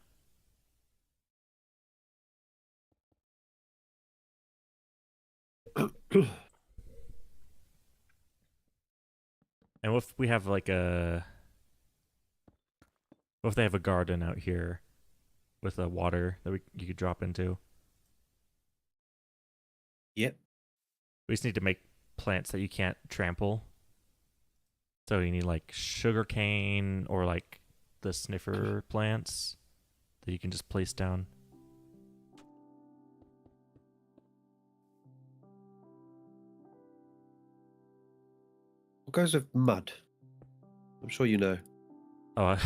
And what if we have like what if they have a garden out here with a water that you could drop into? Yep. We just need to make plants that you can't trample. So you need like sugarcane or like the sniffer plants that you can just place down. What goes with mud? I'm sure you know. Oh,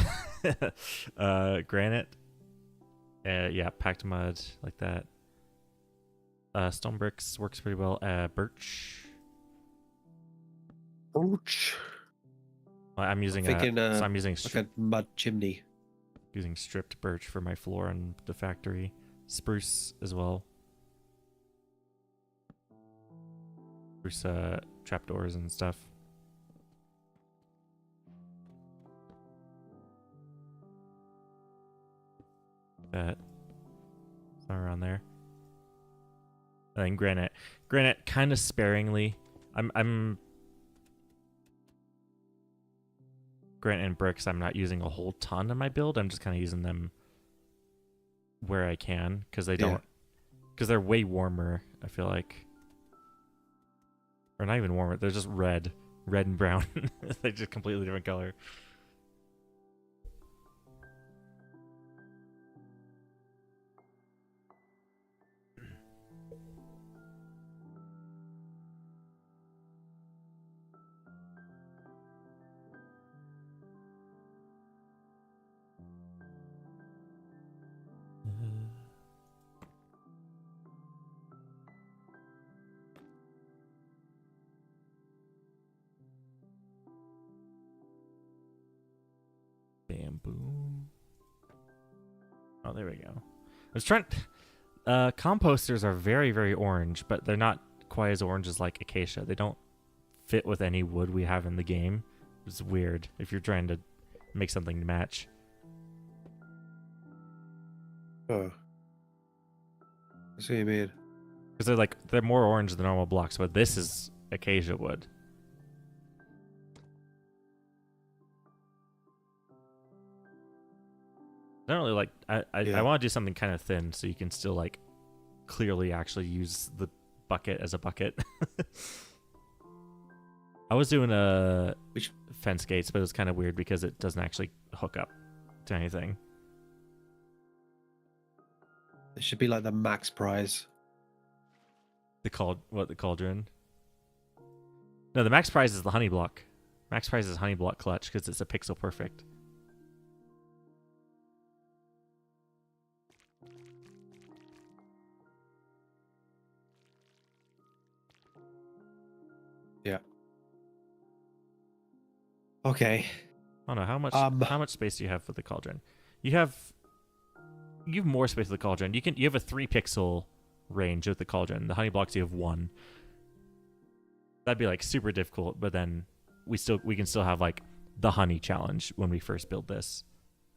granite. Yeah, packed mud like that. Stone bricks works pretty well. Birch. Ouch. I'm using I'm using like a mud chimney. Using stripped birch for my floor in the factory. Spruce as well. Spruce trapdoors and stuff. That somewhere around there. And then granite. Granite kind of sparingly. I'm granite and bricks, I'm not using a whole ton in my build. I'm just kind of using them where I can because they're way warmer, I feel like. Or not even warmer, they're just red and brown. They're just completely different color. Bamboo. Oh, there we go. I was trying. Composters are very, very orange, but they're not quite as orange as like acacia. They don't fit with any wood we have in the game. It's weird if you're trying to make something match. Oh. I see what you mean. Because they're more orange than normal blocks, but this is acacia wood. I don't really like. I want to do something kind of thin so you can still like clearly actually use the bucket as a bucket. I was doing fence gates, but it was kind of weird because it doesn't actually hook up to anything. It should be like the max prize. The cauldron? No, the max prize is the honey block. Max prize is honey block clutch because it's a pixel perfect. Okay. I don't know Um. how much space do you have for the cauldron? You have you have more space for the cauldron. You have a 3 pixel range with the cauldron. The honey blocks you have 1. That'd be like super difficult, but then we can still have like the honey challenge when we first build this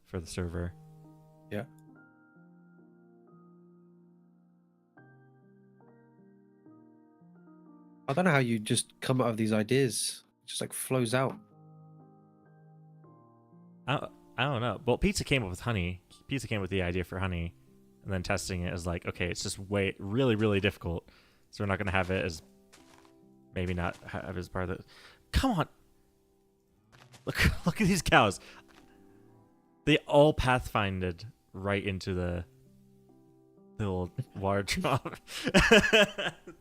for the server. Yeah. I don't know how you just come up with these ideas. It just like flows out. I I don't know. Well, pizza came up with honey. Pizza came up with the idea for honey, and then testing it is like, okay, it's just really difficult. So we're not gonna have it as maybe not have as part of the. Come on, look at these cows. They all pathfinded right into the little water drop.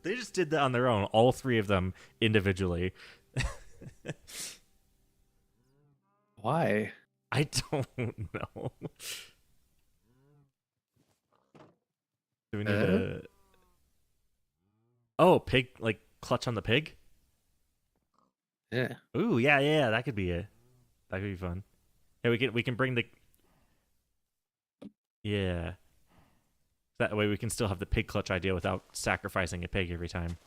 They just did that on their own. All 3 of them individually. Why? I don't know. Do we need a? Oh, pig! Like clutch on the pig. Yeah. Ooh, yeah. That could be fun. Yeah, we can bring the. Yeah. That way we can still have the pig clutch idea without sacrificing a pig every time.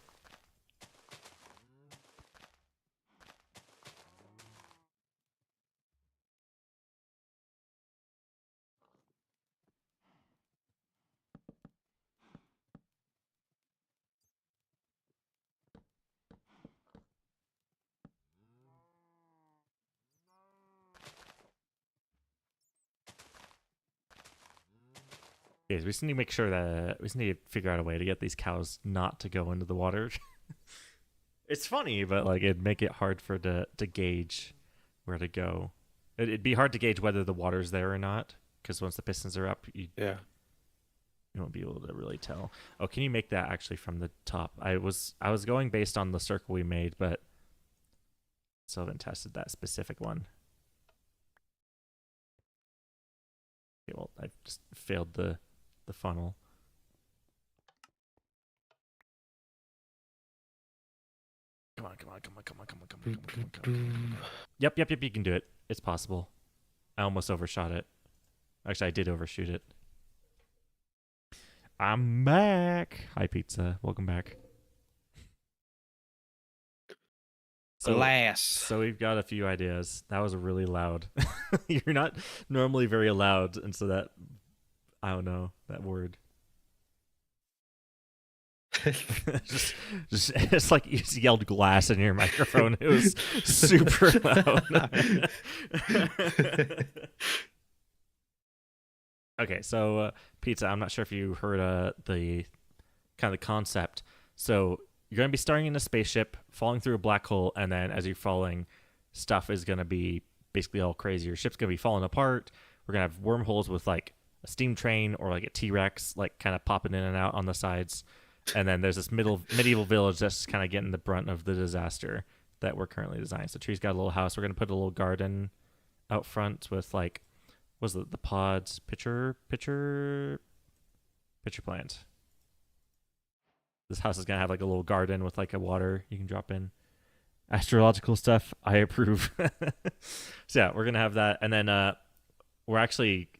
Yeah, we just need to make sure that we just need to figure out a way to get these cows not to go into the water. It's funny, but like it'd make it hard for to gauge where to go. It'd be hard to gauge whether the water's there or not, because once the pistons are up, Yeah. you won't be able to really tell. Oh, can you make that actually from the top? I was going based on the circle we made, but still haven't tested that specific one. Okay, well, I just failed the funnel. Come on. Yep, you can do it. It's possible. I almost overshot it. Actually, I did overshoot it. I'm back. Hi, pizza. Welcome back. So we've got a few ideas. That was really loud. You're not normally very loud, and so that I don't know that word. just it's like you just yelled glass in your microphone. It was super loud. Okay, so pizza. I'm not sure if you heard the kind of the concept. So you're gonna be starting in a spaceship, falling through a black hole, and then as you're falling, stuff is gonna be basically all crazy. Your ship's gonna be falling apart. We're gonna have wormholes with like a steam train or like a T-Rex, like kind of popping in and out on the sides. And then there's this medieval village that's kind of getting the brunt of the disaster that we're currently designing. So Tree's got a little house. We're gonna put a little garden out front with like, was it the pods pitcher plant. This house is gonna have like a little garden with like a water you can drop in. Astrological stuff, I approve. So yeah, we're gonna have that, and then we're actually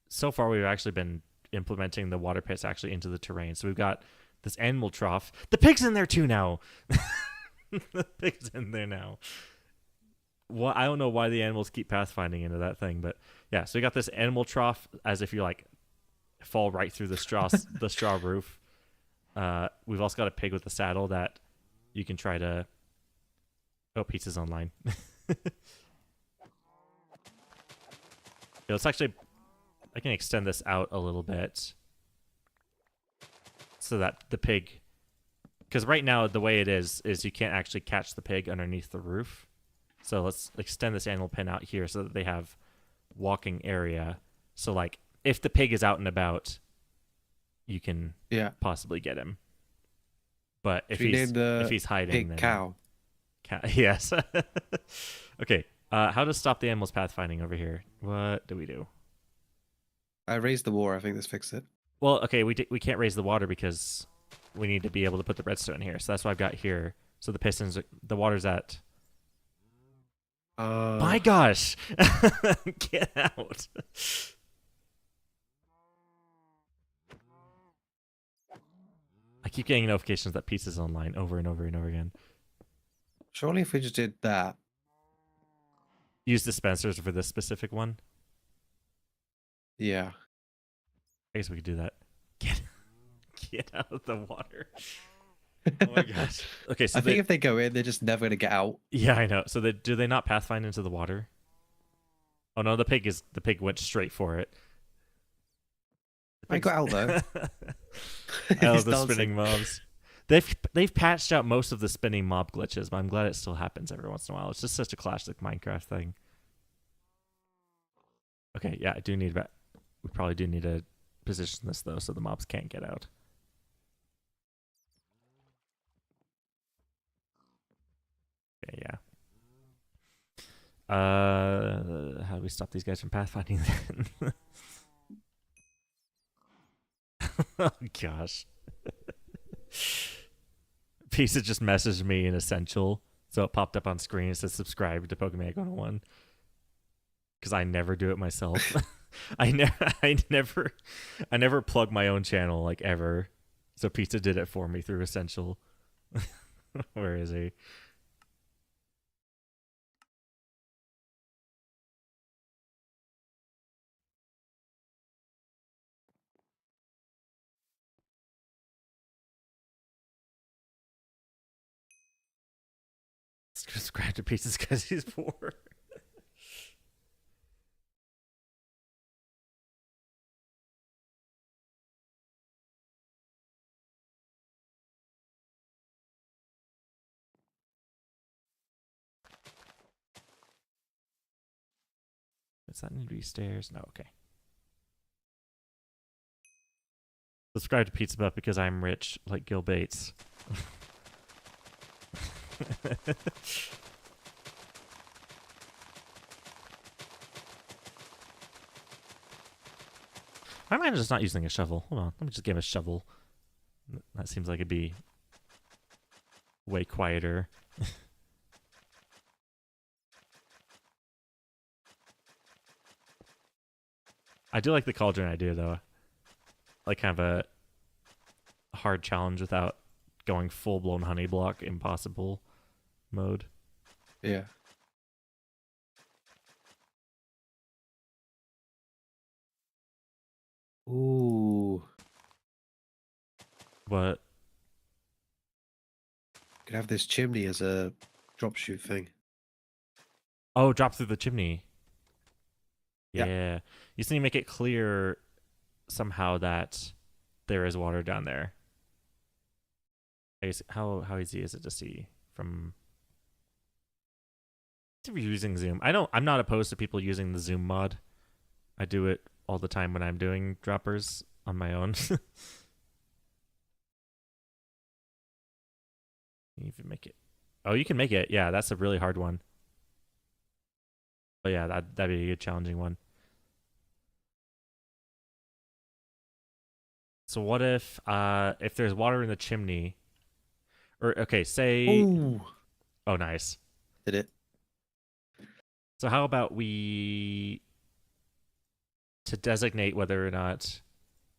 so far we've actually been implementing the water pits actually into the terrain. So we've got this animal trough. The pig's in there too now. The pig's in there now. Well, I don't know why the animals keep pathfinding into that thing, but yeah. So we got this animal trough as if you like fall right through the straw roof. We've also got a pig with a saddle that you can try to. Oh, pizza's online. Yeah, let's actually. I can extend this out a little bit so that the pig, because right now the way it is you can't actually catch the pig underneath the roof. So let's extend this animal pen out here so that they have walking area. So like if the pig is out and about, you can possibly get him. But if he's hiding, pig then cow. Yes. Okay. How to stop the animals pathfinding over here? What do we do? I raised the war. I think this fixed it. Well, okay, we can't raise the water because we need to be able to put the redstone here. So that's what I've got here. So the pistons, the water's at. Uh, My gosh! Get out! I keep getting notifications that pizza's online over and over and over again. surely if we just did that, Use dispensers for this specific one. yeah. I guess we could do that. Get get out of the water. Oh my gosh. Okay, so I think if they go in, they're just never gonna get out. yeah, I know. So do they not pathfind into the water? Oh no, the pig went straight for it. I got out though. I love He's the dancing. spinning mobs. They've patched out most of the spinning mob glitches, but I'm glad it still happens every once in a while. It's just such a classic Minecraft thing. Okay, yeah, I do need that. We probably do need to position this though, so the mobs can't get out. Okay, yeah. How do we stop these guys from pathfinding then? Oh gosh. Pizza just messaged me in Essential, so it popped up on screen. It says subscribe to Pokemon 101 because I never do it myself. I never plug my own channel like ever. So Pizza did it for me through Essential. Where is he? Subscribe to Pizza because he's poor. Does that need to be stairs? No, okay. Subscribe to Pizza Butt because I'm rich, like Gil Bates. Why am I just not using a shovel? Hold on, let me just give him a shovel. That seems like it'd be way quieter. I do like the cauldron idea though. Like kind of a hard challenge without going full blown honey block impossible mode. Yeah. Ooh. But Could have this chimney as a drop shoot thing. oh, drop through the chimney. Yeah. Yeah. You just need to make it clear somehow that there is water down there. How easy is it to see from if you're using zoom? I'm not opposed to people using the zoom mod. I do it all the time when I'm doing droppers on my own. You even make it. Oh, you can make it. Yeah, that's a really hard one. But yeah, that'd be a challenging one. So what if there's water in the chimney, or okay, say Ooh. oh nice. Did it? So how about to designate whether or not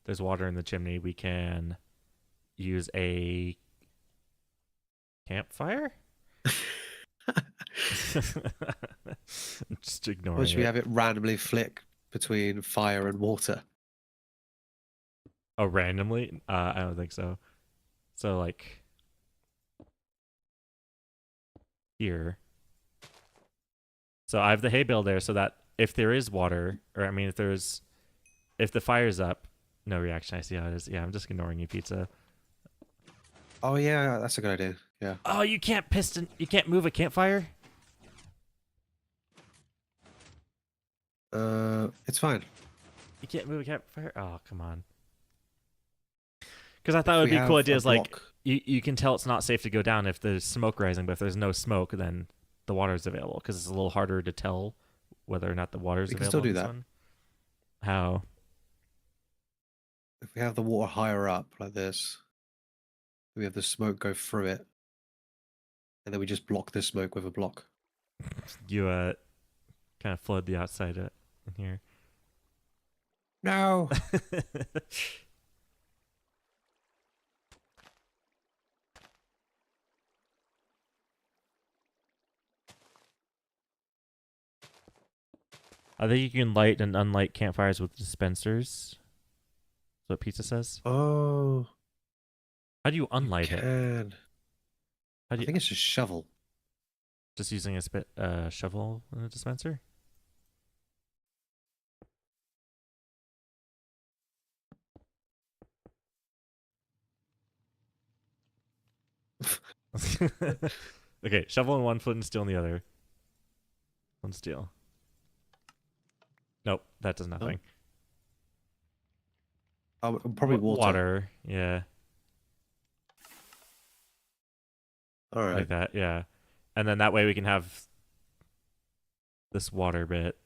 there's water in the chimney, we can use a campfire? Just Or ignoring should we it. have it randomly flick between fire and water? Oh, randomly? I don't think so. So like here. So I have the hay bale there so that if there is water, or I mean if the fire's up, no reaction. I see how it is. Yeah, I'm just ignoring you, pizza. Oh yeah, that's a good idea. Yeah. Oh, you can't move a campfire? It's fine. You can't move a campfire? Oh, come on. Because I thought it If would we be a cool have idea a is like block, you can tell it's not safe to go down if there's smoke rising, but if there's no smoke, then the water is available because it's a little harder to tell whether or not the water is we can available still in do this that. one. How? If we have the water higher up like this, we have the smoke go through it, and then we just block the smoke with a block. You kind of flood the outside in here. No. I think you can light and unlight campfires with dispensers. That's what pizza says. Oh, How do you you unlight it? can. How do I you think it's just shovel. just using a shovel in a dispenser? Okay, shovel in one foot and steel in the other. One steel. Nope, that does Oh, nothing. probably water. Water, yeah, All like right. that, yeah. And then that way we can have this water bit.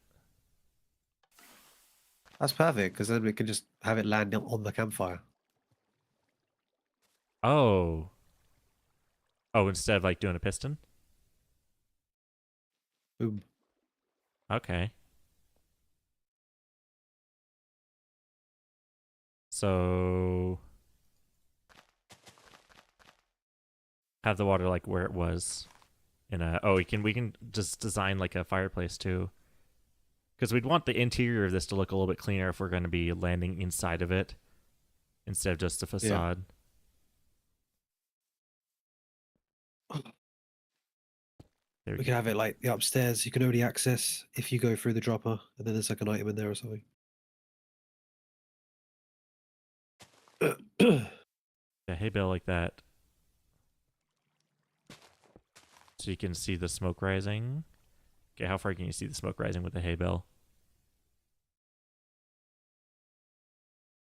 That's perfect because then we can just have it land on the campfire. Oh, oh, instead of like doing a piston. Boom. Okay, so have the water like where it was in a. Oh, we can just design like a fireplace too, because we'd want the interior of this to look a little bit cleaner if we're going to be landing inside of it instead of just a Yeah. facade. There we We go. can have it like the upstairs. You can only access if you go through the dropper, and then there's like an item in there or something. Yeah, hay bale like that, so you can see the smoke rising. Okay, how far can you see the smoke rising with the hay bale?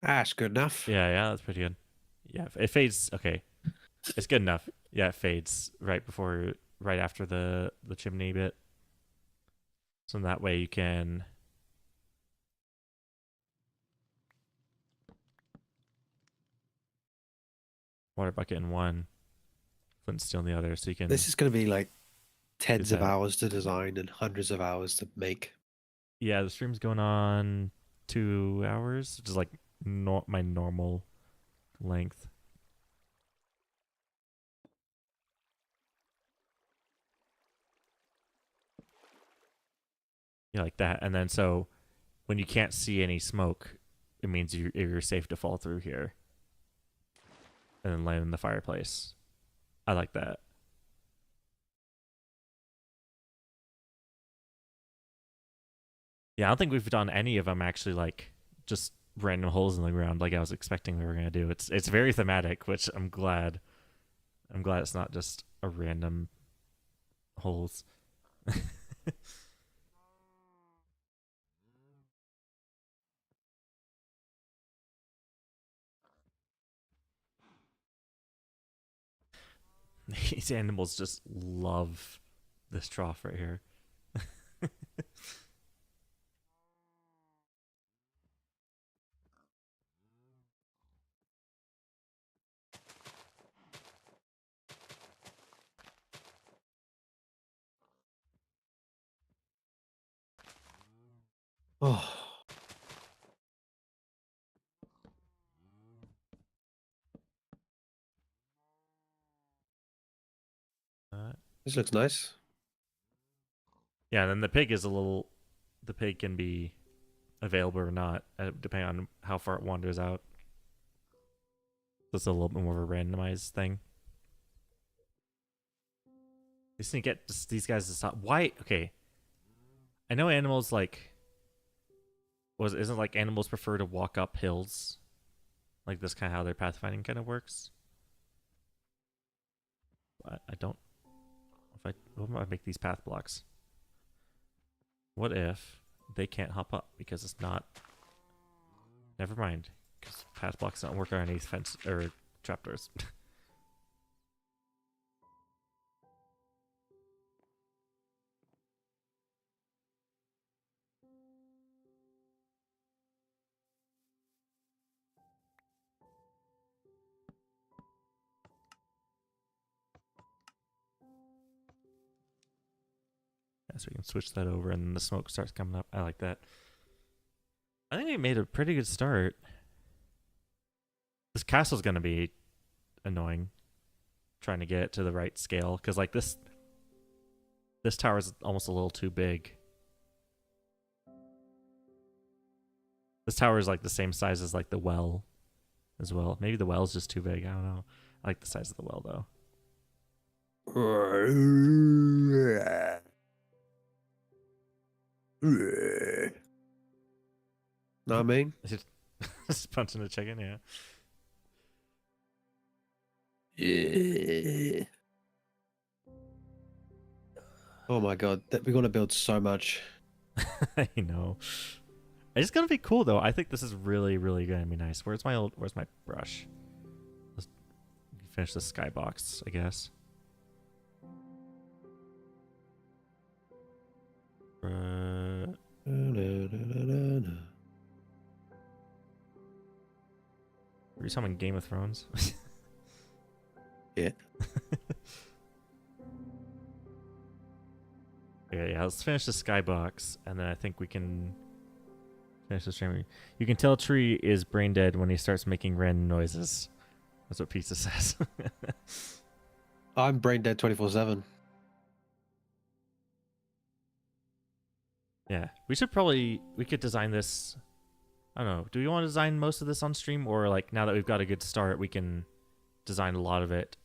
That's good enough. Yeah, yeah, that's pretty good. Yeah, it fades. Okay, it's good enough. Yeah, it fades right after the chimney bit. So that way you can water bucket in one, flint and steel in the other, so you can This is going to be like do tens of that. hours to design and hundreds of hours to make. Yeah, the stream's going on 2 hours, which is like my normal length. Yeah, like that. And then so when you can't see any smoke, it means you're safe to fall through here and then land in the fireplace. I like that. Yeah, I don't think we've done any of them actually like just random holes in the ground like I was expecting we were gonna do. It's very thematic, which I'm glad. I'm glad it's not just a random holes. These animals just love this trough right here. Oh, Uh, this looks nice. yeah, and then the pig is a little. The pig can be available or not, depending on how far it wanders out. So it's a little bit more of a randomized thing. Just need to get these guys to stop. Why? Okay, I know animals like was isn't like animals prefer to walk up hills. Like this kind of how their pathfinding kind of works. I don't. What if I make these path blocks? What if they can't hop up because it's not? Never mind, because path blocks don't work underneath fence or trapdoors. so we can switch that over, and the smoke starts coming up. I like that. I think we made a pretty good start. This castle's gonna be annoying, trying to get it to the right scale, because like this tower is almost a little too big. This tower is like the same size as like the well as well. Maybe the well's just too big. I don't know. I like the size of the well though. Know what I mean? Just punching a chicken, yeah. Yeah. Oh my god, we're gonna build so much. I know. It's gonna be cool though. I think this is really, really gonna be nice. Where's my brush? Let's finish the skybox, I guess. Were you talking Game of Thrones? Yeah. Yeah, let's finish the skybox, and then I think we can finish the stream. You can tell Tree is brain dead when he starts making random noises. That's what Pizza says. I'm brain dead 24/7. Yeah, we could design this. I don't know. Do we want to design most of this on stream, or like now that we've got a good start, we can design a lot of it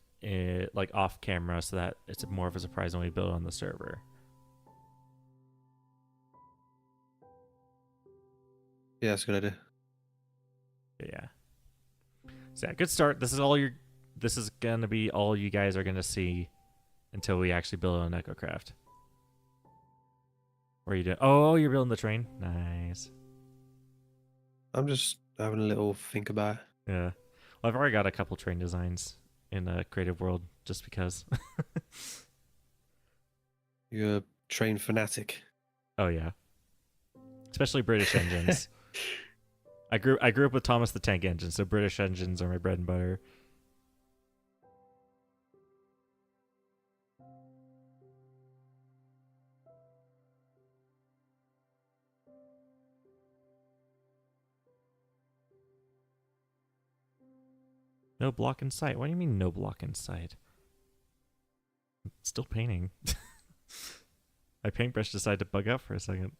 like off camera, so that it's more of a surprise when we build it on the server. Yeah, that's a good idea. Yeah. So yeah, good start. This is gonna be all you guys are gonna see until we actually build on EchoCraft. What are you doing? Oh, you're building the train. Nice. I'm just having a little think about it. Yeah. Well, I've already got a couple train designs in the creative world just because. You're a train fanatic. Oh yeah. Especially British engines. I grew up with Thomas the Tank Engine, so British engines are my bread and butter. No block in sight. What do you mean no block in sight? I'm still painting. My paintbrush decided to bug out for a second.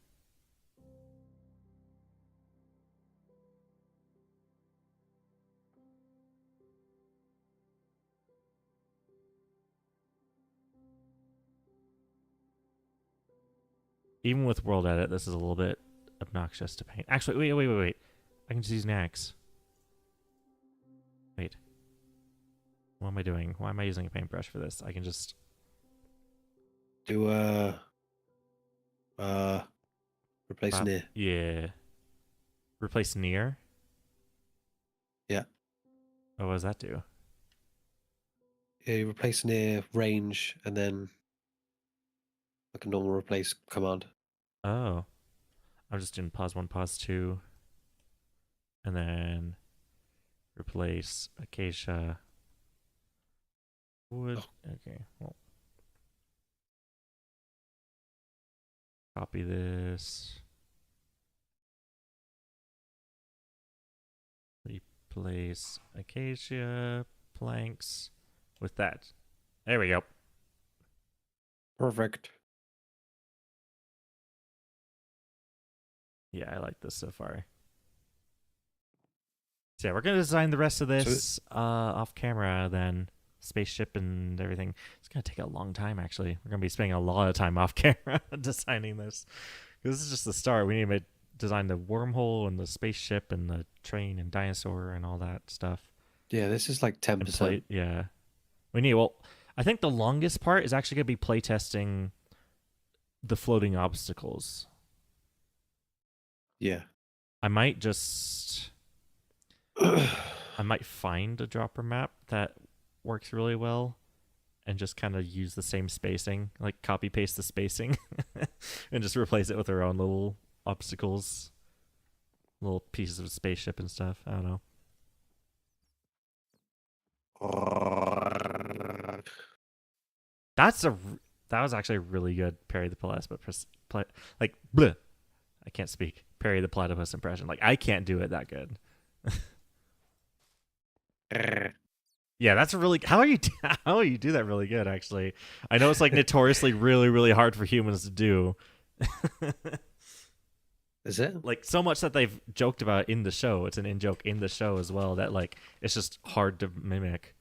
Even with World Edit, this is a little bit obnoxious to paint. Actually, wait. I can just use an axe. Wait. What am I doing? Why am I using a paintbrush for this? I can just... Do replace near. Yeah. Replace near? Yeah. Oh, what does that do? Yeah, you replace near, range, and then like a normal replace command. Oh. I'm just doing pause 1, pause 2. And then replace acacia wood. Oh. Okay, well. Copy this. Replace acacia planks with that. There we go. Perfect. Yeah, I like this so far. So yeah, we're gonna design the rest of this off camera then. Spaceship and everything. It's gonna take a long time actually. We're gonna be spending a lot of time off camera designing this. This is just the start. We need to design the wormhole and the spaceship and the train and dinosaur and all that stuff. Yeah, this is like 10%. Yeah. I think the longest part is actually gonna be playtesting the floating obstacles. Yeah. I might find a dropper map that works really well and just kind of use the same spacing, like copy paste the spacing and just replace it with our own little obstacles, little pieces of spaceship and stuff. I don't know. That's that was actually really good. Parry the platypus, like bleh, I can't speak. Parry the platypus impression. Like I can't do it that good. Yeah, that's really how are you how are you do that really good actually. I know it's like notoriously really hard for humans to do. Is it? Like so much that they've joked about in the show. It's an in joke in the show as well that like it's just hard to mimic.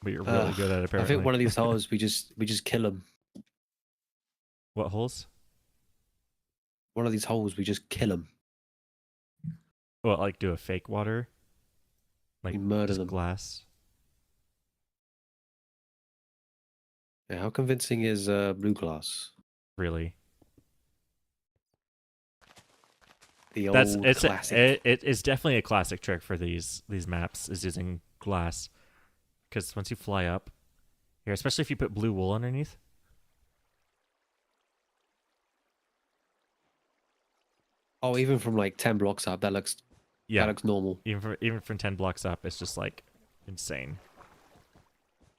But you're really good at it I think apparently. one of these holes we just kill them. What holes? One of these holes we just kill them. Well, like do a fake water, We like murder just them. glass. Yeah, how convincing is blue glass? Really, The that's old classic. it is definitely a classic trick for these maps is using glass because once you fly up here, especially if you put blue wool underneath. Oh, even from like 10 blocks up, that looks Yeah, normal. even from 10 blocks up, it's just like insane.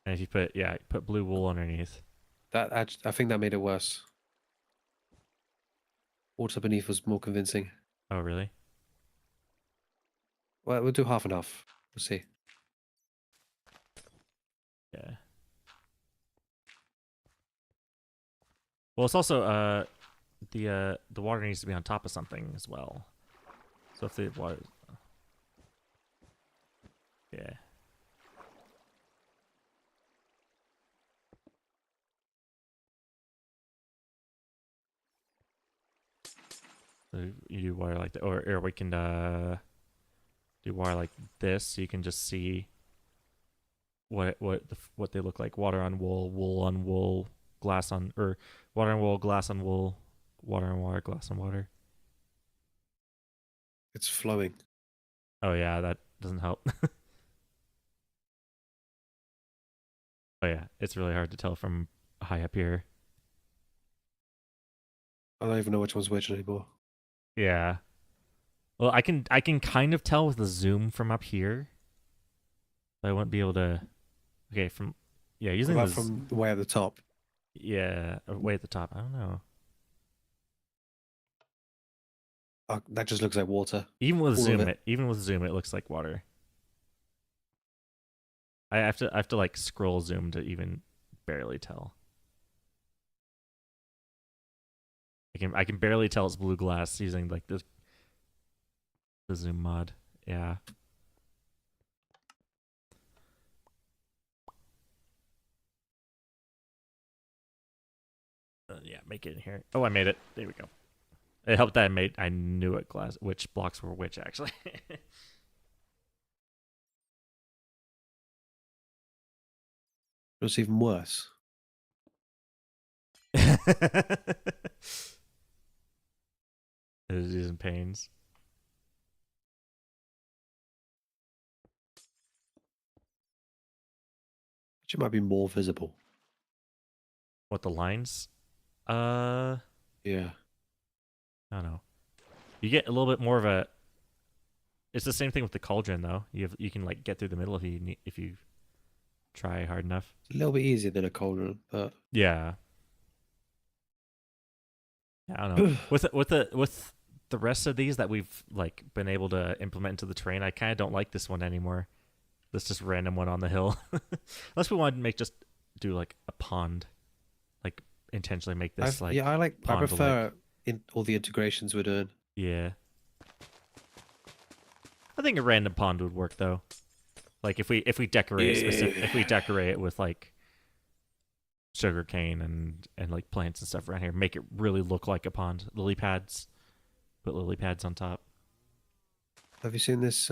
And if you put blue wool underneath. I think that made it worse. Water beneath was more convincing. Oh really? Well, we'll do half and half. We'll see. Yeah. Well, it's also the water needs to be on top of something as well. So if the water, yeah. So you do water like that, or we can do water like this, so you can just see what they look like. Water on wool, wool on wool, glass on or water on wool, glass on wool, water on water, glass on water. It's flowing. Oh yeah, that doesn't help. Oh yeah, it's really hard to tell from high up here. I don't even know which one's which anymore. Yeah. Well, I can kind of tell with the zoom from up here. But I won't be able to. Okay, from yeah, What using about this. from way at the top? Yeah, way at the top. I don't know. That just looks like water. Even with All of zoom, it. even with zoom, it looks like water. I have to like scroll zoom to even barely tell. I can barely tell it's blue glass using like the zoom mod. Yeah. Yeah, make it in here. Oh, I made it. There we go. It helped that I knew what glass which blocks were which actually. It's even worse. It is using pains. Which might be more visible. What the lines? Uh, Yeah. I don't know. You get a little bit more of a. It's the same thing with the cauldron though. You can like get through the middle if you try hard enough. It's a little bit easier than a cauldron, but Yeah. Yeah, I don't know. With the rest of these that we've like been able to implement into the terrain, I kind of don't like this one anymore. This just random one on the hill. Unless we wanted to do like a pond, like intentionally make this like I pond to like prefer in all the integrations we're doing. yeah. I think a random pond would work though. Like if we decorate if we decorate it with like sugar cane and like plants and stuff around here, make it really look like a pond. Lily pads, put lily pads on top. Have you seen this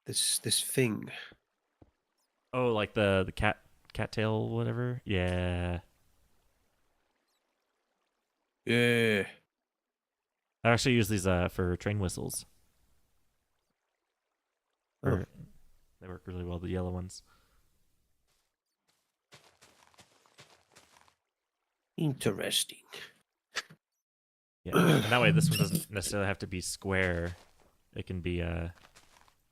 this thing? Oh, like the cattail whatever. Yeah, Yeah. I actually use these for train whistles. Oh, For they work really well. The yellow ones. interesting. Yeah, and that way this one doesn't necessarily have to be square. It can be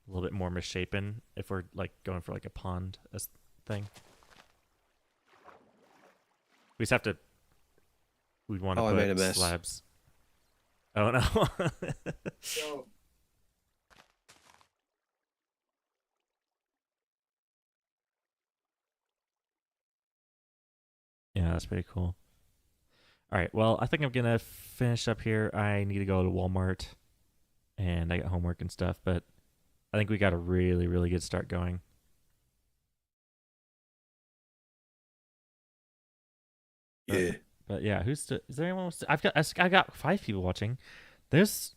a little bit more misshapen if we're like going for like a pond thing. We just have to. We'd want to Oh, I made a put mess. slabs. Oh no. No. Yeah, that's pretty cool. All right. Well, I think I'm gonna finish up here. I need to go to Walmart and I got homework and stuff, but I think we got a really, really good start going. But, Yeah. but yeah, is there anyone? I got 5 people watching. There's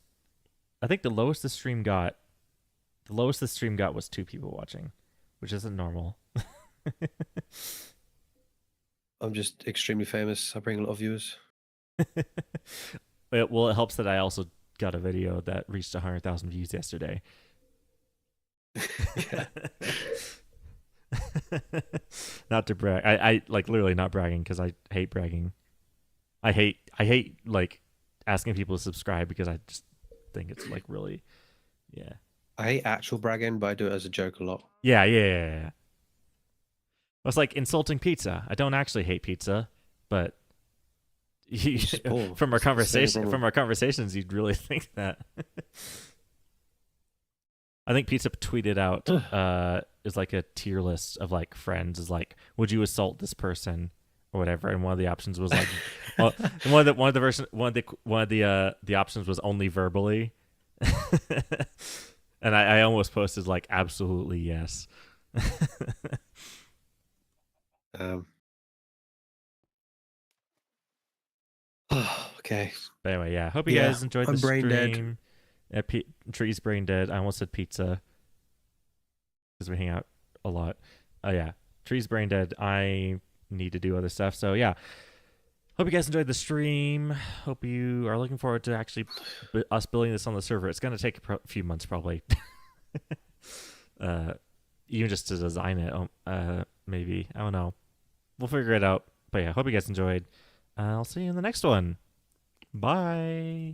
I think the lowest the stream got was 2 people watching, which isn't normal. I'm just extremely famous. I bring a lot of viewers. Well, it helps that I also got a video that reached 100,000 views yesterday. Yeah. Not to brag, I like literally not bragging because I hate bragging. I hate like asking people to subscribe because I just think it's like really, yeah, I hate actual bragging, but I do it as a joke a lot. yeah. It's like insulting pizza. I don't actually hate pizza, but It's just poor. from our It's the same conversation, problem. from our conversations, you'd really think that. I think Pizza tweeted out is like a tier list of like friends is like, would you assault this person or whatever? And one of the options was like, one of the options was only verbally, and I almost posted like absolutely yes. Um, okay. But anyway, yeah. Hope you Yeah, guys enjoyed the I'm brain dead. stream. Tree's brain dead. I almost said pizza because we hang out a lot. Oh yeah, Tree's brain dead. I need to do other stuff. So yeah, hope you guys enjoyed the stream. Hope you are looking forward to actually us building this on the server. It's gonna take a few months probably. uh, even just to design it. Maybe I don't know. We'll figure it out. But yeah, hope you guys enjoyed. I'll see you in the next one. Bye.